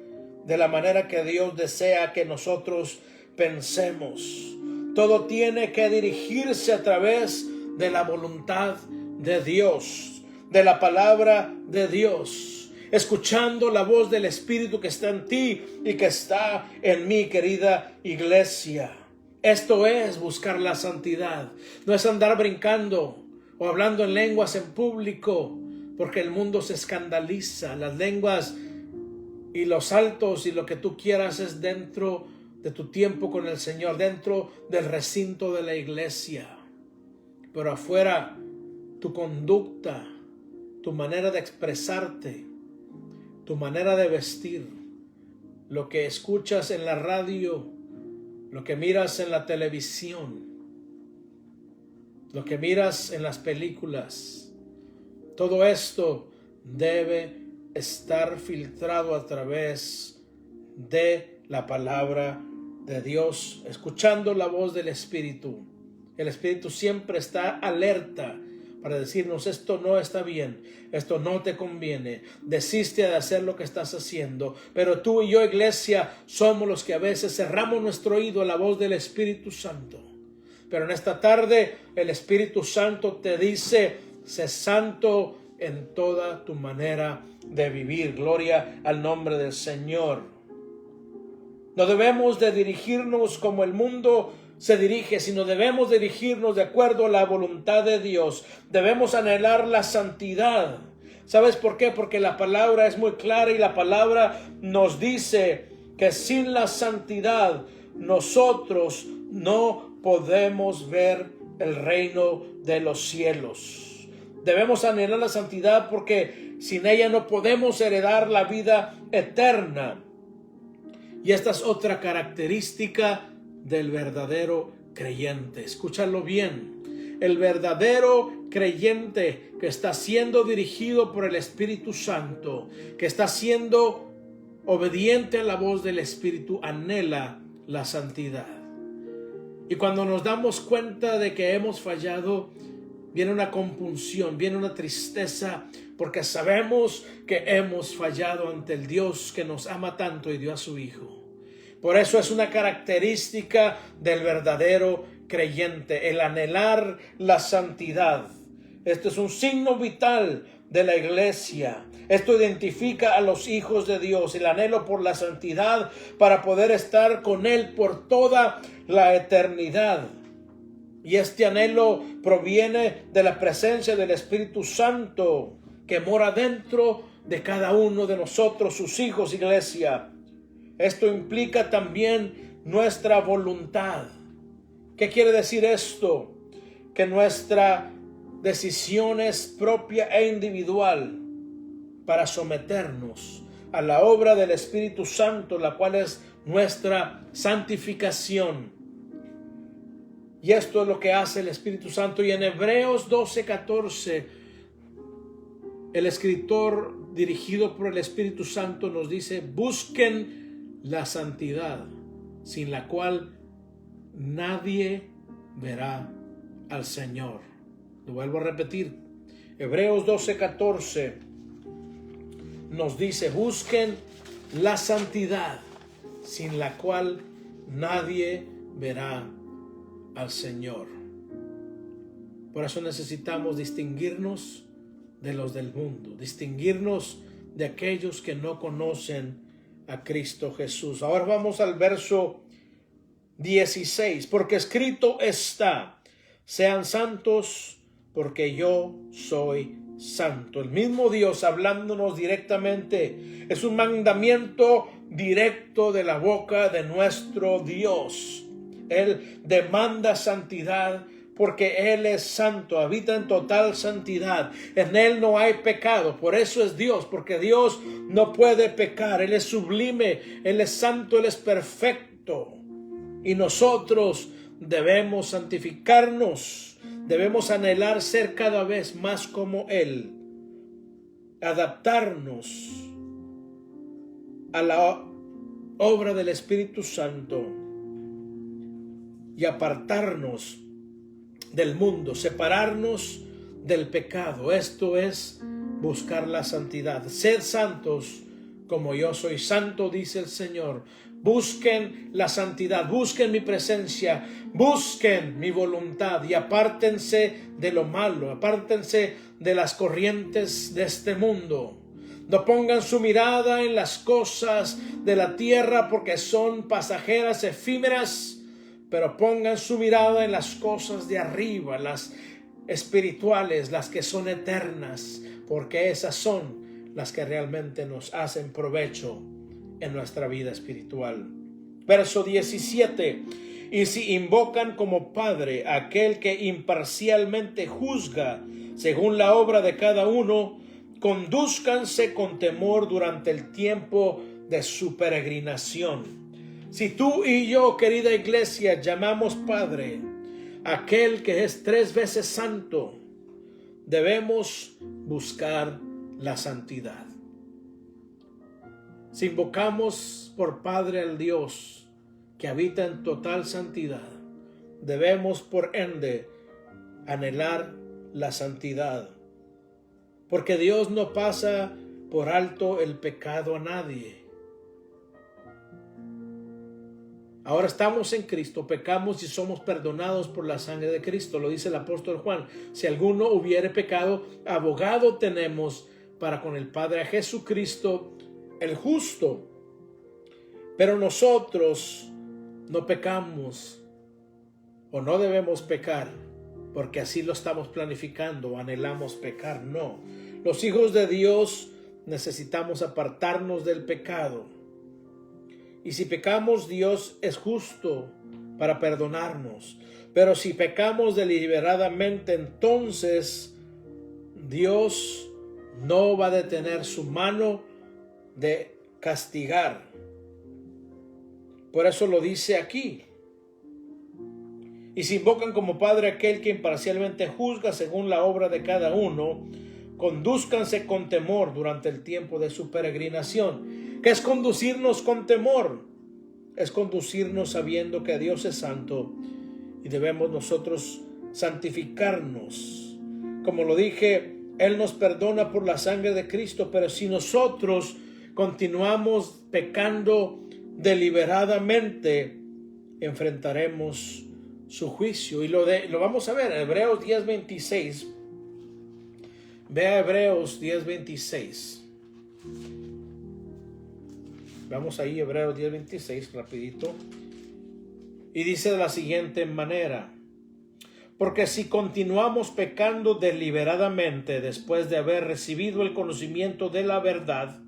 de la manera que Dios desea que nosotros pensemos. Todo tiene que dirigirse a través de la voluntad de Dios, de la palabra de Dios, escuchando la voz del Espíritu que está en ti y que está en mí, querida iglesia. Esto es buscar la santidad. No es andar brincando o hablando en lenguas en público, porque el mundo se escandaliza. Las lenguas y los saltos y lo que tú quieras es dentro de tu tiempo con el Señor, dentro del recinto de la iglesia. Pero afuera, tu conducta, tu manera de expresarte, tu manera de vestir, lo que escuchas en la radio, lo que miras en la televisión, lo que miras en las películas, todo esto debe estar filtrado a través de la palabra de Dios, escuchando la voz del Espíritu. El Espíritu siempre está alerta para decirnos: esto no está bien, esto no te conviene, desiste de hacer lo que estás haciendo. Pero tú y yo, iglesia, somos los que a veces cerramos nuestro oído a la voz del Espíritu Santo. Pero en esta tarde el Espíritu Santo te dice: sé santo en toda tu manera de vivir. Gloria al nombre del Señor. No debemos de dirigirnos como el mundo se dirige, sino debemos dirigirnos de acuerdo a la voluntad de Dios. Debemos anhelar la santidad. ¿Sabes por qué? Porque la palabra es muy clara y la palabra nos dice que sin la santidad nosotros no podemos ver el reino de los cielos. Debemos anhelar la santidad porque sin ella no podemos heredar la vida eterna. Y esta es otra característica del verdadero creyente. Escúchalo bien. El verdadero creyente que está siendo dirigido por el Espíritu Santo, que está siendo obediente a la voz del Espíritu, anhela la santidad. Y cuando nos damos cuenta de que hemos fallado, viene una compunción, viene una tristeza, porque sabemos que hemos fallado ante el Dios que nos ama tanto y dio a su Hijo. Por eso es una característica del verdadero creyente, el anhelar la santidad. Esto es un signo vital de la iglesia. Esto identifica a los hijos de Dios, el anhelo por la santidad para poder estar con Él por toda la eternidad. Y este anhelo proviene de la presencia del Espíritu Santo que mora dentro de cada uno de nosotros, sus hijos, iglesia. Esto implica también nuestra voluntad. ¿Qué quiere decir esto? Que nuestra decisión es propia e individual para someternos a la obra del Espíritu Santo, la cual es nuestra santificación. Y esto es lo que hace el Espíritu Santo. Y en Hebreos 12:14 el escritor dirigido por el Espíritu Santo nos dice: busquen la santidad, sin la cual nadie verá al Señor. Lo vuelvo a repetir. Hebreos 12:14 nos dice: busquen la santidad, sin la cual nadie verá al Señor. Por eso necesitamos distinguirnos de los del mundo, distinguirnos de aquellos que no conocen a Cristo Jesús. Ahora vamos al verso 16. Porque escrito está: sean santos porque yo soy santo. El mismo Dios hablándonos directamente. Es un mandamiento directo de la boca de nuestro Dios. Él demanda santidad porque Él es santo, habita en total santidad. En Él no hay pecado. Por eso es Dios, porque Dios no puede pecar. Él es sublime, Él es santo, Él es perfecto. Y nosotros debemos santificarnos, debemos anhelar ser cada vez más como Él, adaptarnos a la obra del Espíritu Santo y apartarnos del mundo, separarnos del pecado. Esto es buscar la santidad. Sed santos como yo soy santo, dice el Señor. Busquen la santidad, busquen mi presencia, busquen mi voluntad y apártense de lo malo, apártense de las corrientes de este mundo. No pongan su mirada en las cosas de la tierra porque son pasajeras, efímeras, pero pongan su mirada en las cosas de arriba, las espirituales, las que son eternas, porque esas son las que realmente nos hacen provecho en nuestra vida espiritual. Verso 17. Y si invocan como Padre a aquel que imparcialmente juzga según la obra de cada uno, condúzcanse con temor durante el tiempo de su peregrinación. Si tú y yo, querida iglesia, llamamos Padre aquel que es 3 veces santo, debemos buscar la santidad. Si invocamos por Padre al Dios que habita en total santidad, debemos por ende anhelar la santidad, porque Dios no pasa por alto el pecado a nadie. Ahora estamos en Cristo, pecamos y somos perdonados por la sangre de Cristo. Lo dice el apóstol Juan: si alguno hubiere pecado, abogado tenemos para con el Padre, a Jesucristo el justo. Pero nosotros no pecamos, o no debemos pecar porque así lo estamos planificando, anhelamos pecar. No, los hijos de Dios necesitamos apartarnos del pecado. Y si pecamos, Dios es justo para perdonarnos. Pero si pecamos deliberadamente, entonces Dios no va a detener su mano de castigar. Por eso lo dice aquí. Y si invocan como Padre aquel que imparcialmente juzga según la obra de cada uno, condúzcanse con temor durante el tiempo de su peregrinación. ¿Qué es conducirnos con temor? Es conducirnos sabiendo que Dios es santo y debemos nosotros santificarnos. Como lo dije, Él nos perdona por la sangre de Cristo, pero si nosotros continuamos pecando deliberadamente, enfrentaremos su juicio. Y lo vamos a ver en Hebreos 10:26. Vea Hebreos 10:26. Vamos ahí, Hebreos 10:26, rapidito. Y dice de la siguiente manera: porque si continuamos pecando deliberadamente después de haber recibido el conocimiento de la verdad,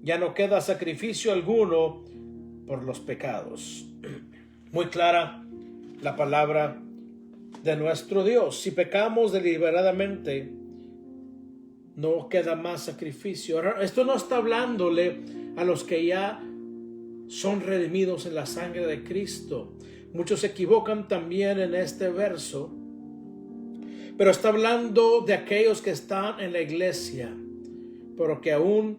ya no queda sacrificio alguno por los pecados. Muy clara la palabra de nuestro Dios. Si pecamos deliberadamente, no queda más sacrificio. Ahora, esto no está hablándole a los que ya son redimidos en la sangre de Cristo. Muchos se equivocan también en este verso, pero está hablando de aquellos que están en la iglesia, pero que aún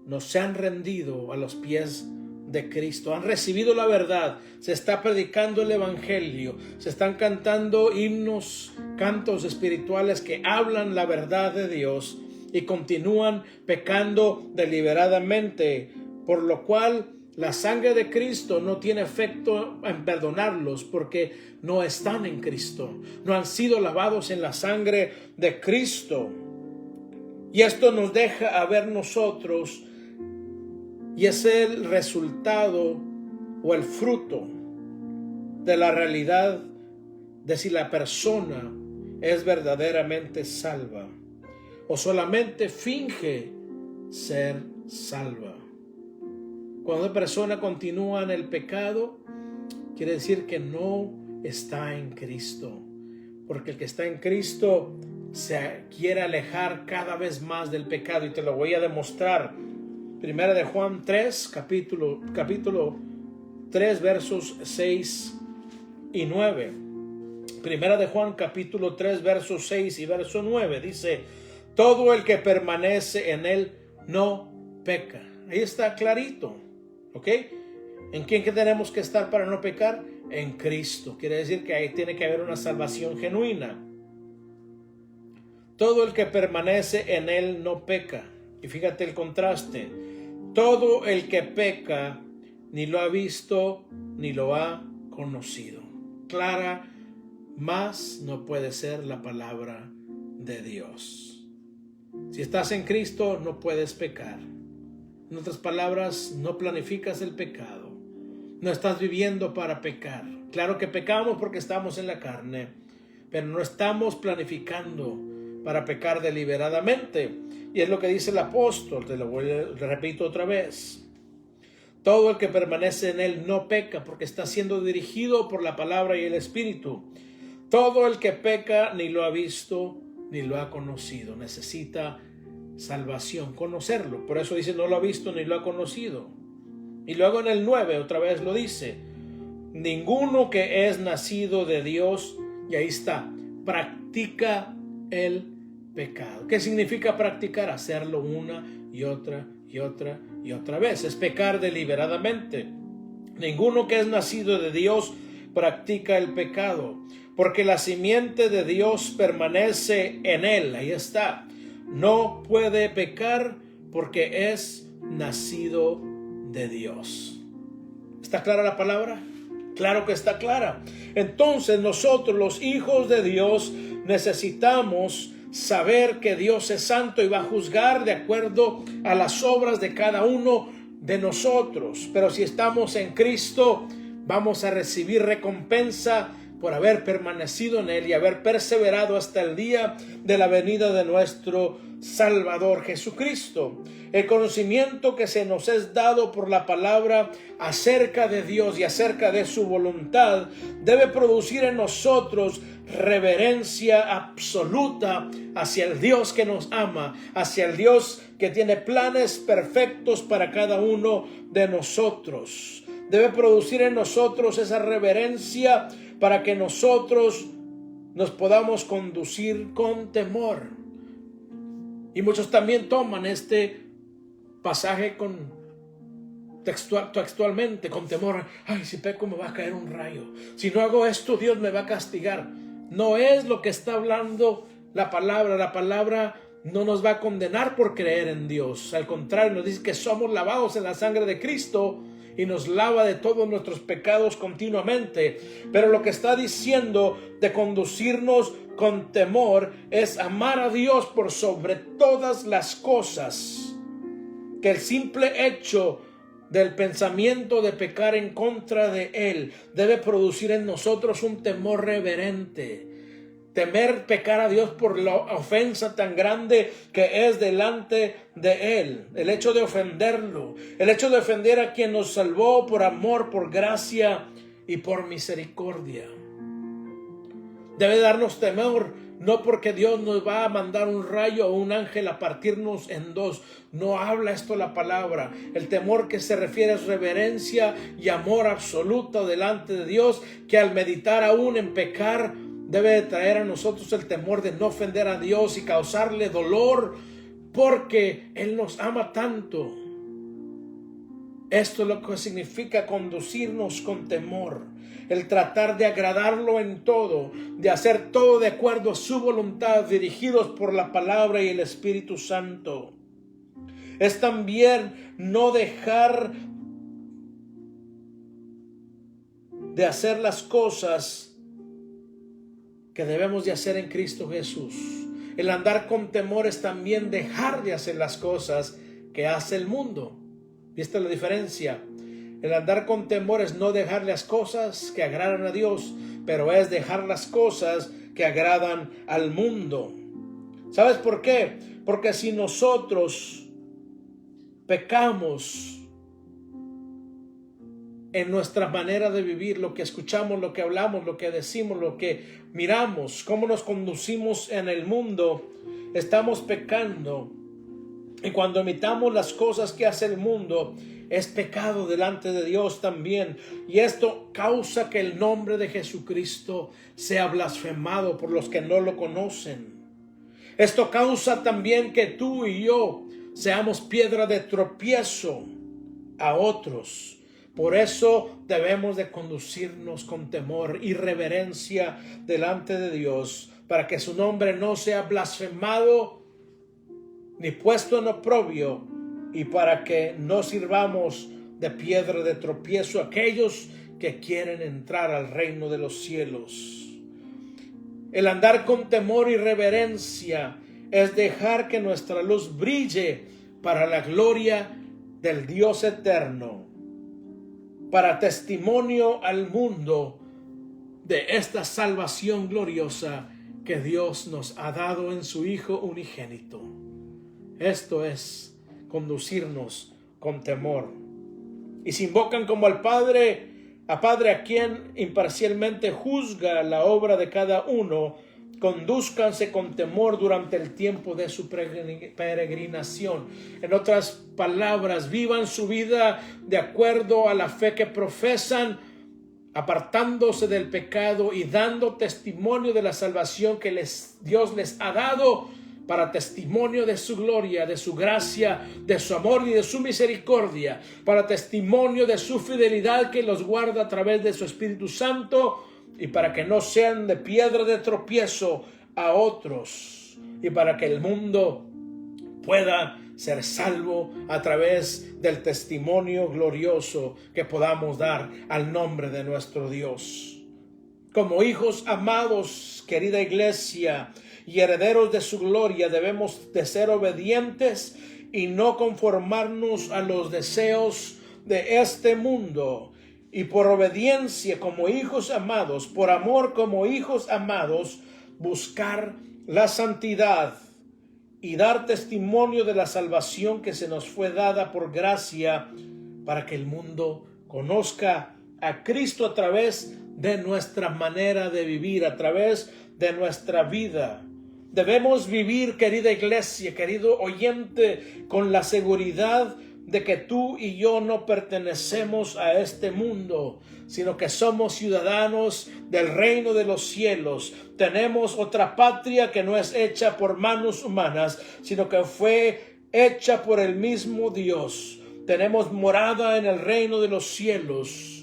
no se han rendido a los pies de Cristo, han recibido la verdad, se está predicando el evangelio, se están cantando himnos, cantos espirituales que hablan la verdad de Dios y continúan pecando deliberadamente, por lo cual la sangre de Cristo no tiene efecto en perdonarlos porque no están en Cristo, no han sido lavados en la sangre de Cristo. Y esto nos deja a ver nosotros, y es el resultado o el fruto de la realidad de si la persona es verdaderamente salva o solamente finge ser salva. Cuando una persona continúa en el pecado, quiere decir que no está en Cristo, porque el que está en Cristo se quiere alejar cada vez más del pecado, y te lo voy a demostrar. Primera de Juan 3, capítulo 3, versos 6 y 9. Primera de Juan, capítulo 3, versos 6 y verso 9. Dice: todo el que permanece en él no peca. Ahí está clarito. ¿Ok? ¿En quién que tenemos que estar para no pecar? En Cristo. Quiere decir que ahí tiene que haber una salvación genuina. Todo el que permanece en él no peca. Y fíjate el contraste. Todo el que peca ni lo ha visto ni lo ha conocido. Clara más no puede ser la palabra de Dios. Si estás en Cristo, no puedes pecar. En otras palabras, no planificas el pecado. No estás viviendo para pecar. Claro que pecamos porque estamos en la carne, pero no estamos planificando para pecar deliberadamente. Y es lo que dice el apóstol, te lo repito otra vez. Todo el que permanece en él no peca, porque está siendo dirigido por la palabra y el Espíritu. Todo el que peca ni lo ha visto ni lo ha conocido. Necesita salvación, conocerlo. Por eso dice: no lo ha visto ni lo ha conocido. Y luego en el 9 otra vez lo dice: ninguno que es nacido de Dios, y ahí está, practica el pecado. ¿Qué significa practicar? Hacerlo una y otra y otra y otra vez. Es pecar deliberadamente. Ninguno que es nacido de Dios practica el pecado, porque la simiente de Dios permanece en él. Ahí está. No puede pecar porque es nacido de Dios. ¿Está clara la palabra? Claro que está clara. Entonces nosotros, los hijos de Dios, necesitamos saber que Dios es santo y va a juzgar de acuerdo a las obras de cada uno de nosotros. Pero si estamos en Cristo, vamos a recibir recompensa por haber permanecido en él y haber perseverado hasta el día de la venida de nuestro Salvador Jesucristo. El conocimiento que se nos es dado por la palabra acerca de Dios y acerca de su voluntad debe producir en nosotros reverencia absoluta hacia el Dios que nos ama, hacia el Dios que tiene planes perfectos para cada uno de nosotros. Debe producir en nosotros esa reverencia para que nosotros nos podamos conducir con temor. Y muchos también toman este pasaje textualmente, con temor. Ay, si peco me va a caer un rayo. Si no hago esto, Dios me va a castigar. No es lo que está hablando la palabra. La palabra no nos va a condenar por creer en Dios. Al contrario, nos dice que somos lavados en la sangre de Cristo y nos lava de todos nuestros pecados continuamente. Pero lo que está diciendo de conducirnos con temor es amar a Dios por sobre todas las cosas. Que el simple hecho del pensamiento de pecar en contra de Él debe producir en nosotros un temor reverente. Temer pecar a Dios por la ofensa tan grande que es delante de Él. El hecho de ofenderlo. El hecho de ofender a quien nos salvó por amor, por gracia y por misericordia. Debe darnos temor, no porque Dios nos va a mandar un rayo o un ángel a partirnos en dos. No habla esto la palabra. El temor que se refiere es reverencia y amor absoluto delante de Dios, que al meditar aún en pecar debe traer a nosotros el temor de no ofender a Dios y causarle dolor, porque Él nos ama tanto. Esto es lo que significa conducirnos con temor, el tratar de agradarlo en todo, de hacer todo de acuerdo a su voluntad, dirigidos por la palabra y el Espíritu Santo. Es también no dejar de hacer las cosas que debemos de hacer en Cristo Jesús. El andar con temor es también dejar de hacer las cosas que hace el mundo. ¿Y esta es la diferencia? El andar con temor es no dejar las cosas que agradan a Dios, pero es dejar las cosas que agradan al mundo. ¿Sabes por qué? Porque si nosotros pecamos en nuestra manera de vivir, lo que escuchamos, lo que hablamos, lo que decimos, lo que miramos, cómo nos conducimos en el mundo, estamos pecando. Y cuando imitamos las cosas que hace el mundo, es pecado delante de Dios también. Y esto causa que el nombre de Jesucristo sea blasfemado por los que no lo conocen. Esto causa también que tú y yo seamos piedra de tropiezo a otros. Por eso debemos de conducirnos con temor y reverencia delante de Dios, para que su nombre no sea blasfemado ni puesto en oprobio, y para que no sirvamos de piedra de tropiezo a aquellos que quieren entrar al reino de los cielos. El andar con temor y reverencia es dejar que nuestra luz brille para la gloria del Dios eterno, para testimonio al mundo de esta salvación gloriosa que Dios nos ha dado en su Hijo unigénito. Esto es conducirnos con temor. Y si invocan como al Padre a quien imparcialmente juzga la obra de cada uno, condúzcanse con temor durante el tiempo de su peregrinación. En otras palabras, vivan su vida de acuerdo a la fe que profesan, apartándose del pecado y dando testimonio de la salvación que Dios les ha dado, para testimonio de su gloria, de su gracia, de su amor y de su misericordia, para testimonio de su fidelidad que los guarda a través de su Espíritu Santo, y para que no sean de piedra de tropiezo a otros, y para que el mundo pueda ser salvo a través del testimonio glorioso que podamos dar al nombre de nuestro Dios. Como hijos amados, querida iglesia, y herederos de su gloria, debemos de ser obedientes y no conformarnos a los deseos de este mundo. Y por obediencia como hijos amados, por amor como hijos amados, buscar la santidad y dar testimonio de la salvación que se nos fue dada por gracia, para que el mundo conozca a Cristo a través de nuestra manera de vivir, a través de nuestra vida. Debemos vivir, querida iglesia, querido oyente, con la seguridad de que tú y yo no pertenecemos a este mundo, sino que somos ciudadanos del reino de los cielos. Tenemos otra patria que no es hecha por manos humanas, sino que fue hecha por el mismo Dios. Tenemos morada en el reino de los cielos.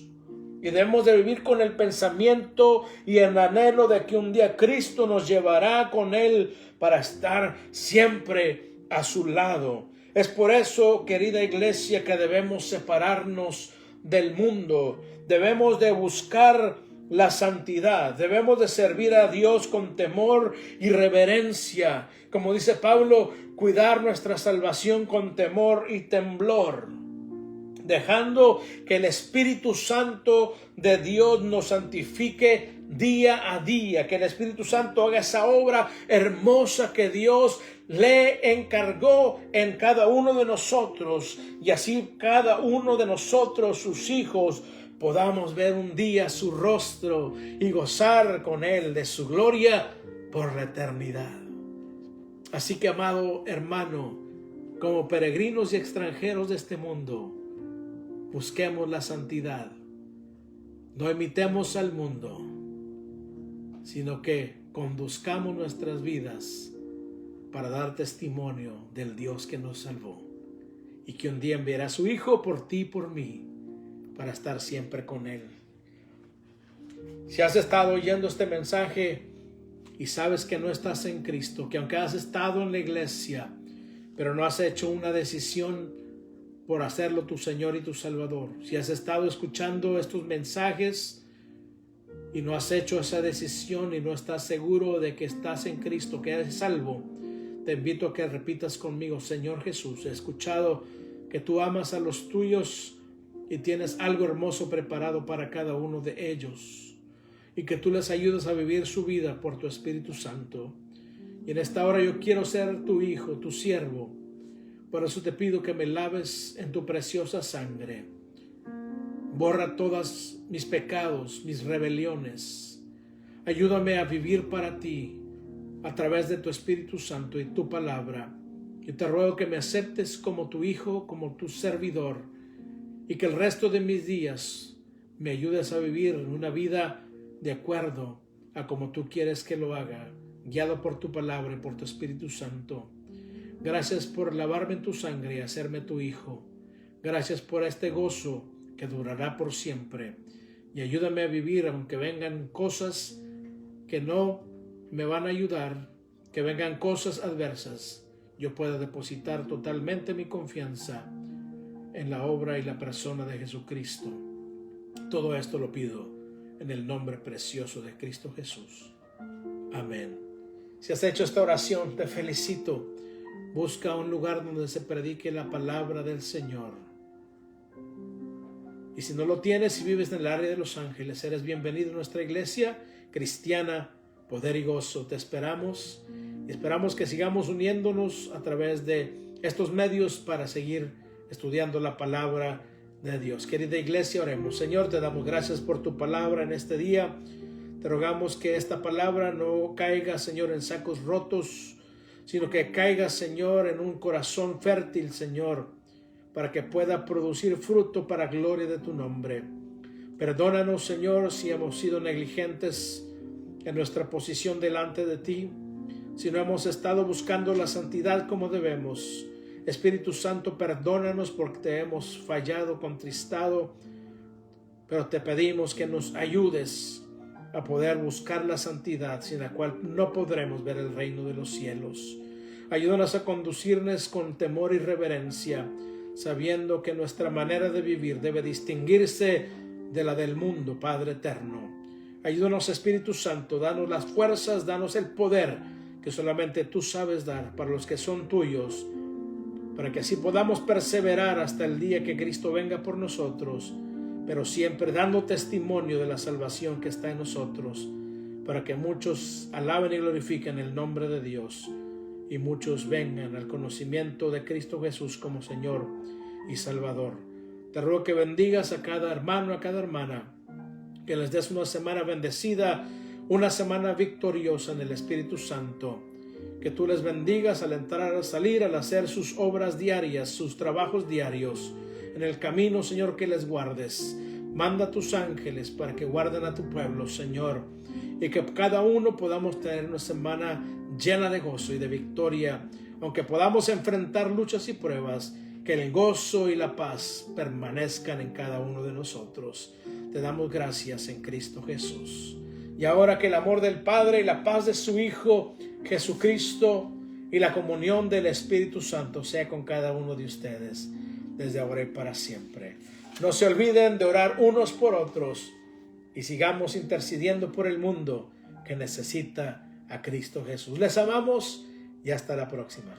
Y debemos de vivir con el pensamiento y el anhelo de que un día Cristo nos llevará con Él para estar siempre a su lado. Es por eso, querida iglesia, que debemos separarnos del mundo. Debemos de buscar la santidad. Debemos de servir a Dios con temor y reverencia. Como dice Pablo, cuidar nuestra salvación con temor y temblor, dejando que el Espíritu Santo de Dios nos santifique día a día, que el Espíritu Santo haga esa obra hermosa que Dios le encargó en cada uno de nosotros, y así cada uno de nosotros, sus hijos, podamos ver un día su rostro y gozar con Él de su gloria por la eternidad. Así que, amado hermano, como peregrinos y extranjeros de este mundo, busquemos la santidad. No imitemos al mundo, sino que conduzcamos nuestras vidas para dar testimonio del Dios que nos salvó y que un día enviará a su Hijo por ti y por mí para estar siempre con Él. Si has estado oyendo este mensaje y sabes que no estás en Cristo, que aunque has estado en la iglesia, pero no has hecho una decisión por hacerlo tu Señor y tu Salvador, si has estado escuchando estos mensajes y no has hecho esa decisión y no estás seguro de que estás en Cristo, que eres salvo, te invito a que repitas conmigo: Señor Jesús, he escuchado que tú amas a los tuyos y tienes algo hermoso preparado para cada uno de ellos, y que tú les ayudas a vivir su vida por tu Espíritu Santo. Y en esta hora yo quiero ser tu hijo, tu siervo. Por eso te pido que me laves en tu preciosa sangre. Borra todos mis pecados, mis rebeliones. Ayúdame a vivir para ti a través de tu Espíritu Santo y tu palabra. Yo te ruego que me aceptes como tu hijo, como tu servidor, y que el resto de mis días me ayudes a vivir una vida de acuerdo a como tú quieres que lo haga, guiado por tu palabra y por tu Espíritu Santo. Gracias por lavarme en tu sangre y hacerme tu hijo. Gracias por este gozo que durará por siempre. Y ayúdame a vivir aunque vengan cosas que no me van a ayudar, que vengan cosas adversas. Yo pueda depositar totalmente mi confianza en la obra y la persona de Jesucristo. Todo esto lo pido en el nombre precioso de Cristo Jesús. Amén. Si has hecho esta oración, te felicito. Busca un lugar donde se predique la palabra del Señor. Y si no lo tienes y vives en el área de Los Ángeles, eres bienvenido a nuestra iglesia cristiana Poder y Gozo. Te esperamos y esperamos que sigamos uniéndonos a través de estos medios para seguir estudiando la palabra de Dios. Querida iglesia, oremos. Señor, te damos gracias por tu palabra en este día. Te rogamos que esta palabra no caiga, Señor, en sacos rotos, sino que caiga, Señor, en un corazón fértil, Señor, para que pueda producir fruto para gloria de tu nombre. Perdónanos, Señor, si hemos sido negligentes en nuestra posición delante de ti, si no hemos estado buscando la santidad como debemos. Espíritu Santo, perdónanos porque te hemos fallado, contristado, pero te pedimos que nos ayudes a poder buscar la santidad, sin la cual no podremos ver el reino de los cielos. Ayúdanos a conducirnos con temor y reverencia, sabiendo que nuestra manera de vivir debe distinguirse de la del mundo, Padre eterno. Ayúdanos, Espíritu Santo, danos las fuerzas, danos el poder que solamente tú sabes dar para los que son tuyos, para que así podamos perseverar hasta el día que Cristo venga por nosotros, pero siempre dando testimonio de la salvación que está en nosotros, para que muchos alaben y glorifiquen el nombre de Dios y muchos vengan al conocimiento de Cristo Jesús como Señor y Salvador. Te ruego que bendigas a cada hermano, a cada hermana, que les des una semana bendecida, una semana victoriosa en el Espíritu Santo. Que tú les bendigas al entrar, al salir, al hacer sus obras diarias, sus trabajos diarios. En el camino, Señor, que les guardes. Manda a tus ángeles para que guarden a tu pueblo, Señor. Y que cada uno podamos tener una semana llena de gozo y de victoria. Aunque podamos enfrentar luchas y pruebas, que el gozo y la paz permanezcan en cada uno de nosotros. Te damos gracias en Cristo Jesús. Y ahora que el amor del Padre y la paz de su Hijo Jesucristo y la comunión del Espíritu Santo sea con cada uno de ustedes, desde ahora y para siempre. No se olviden de orar unos por otros y sigamos intercediendo por el mundo que necesita a Cristo Jesús. Les amamos y hasta la próxima.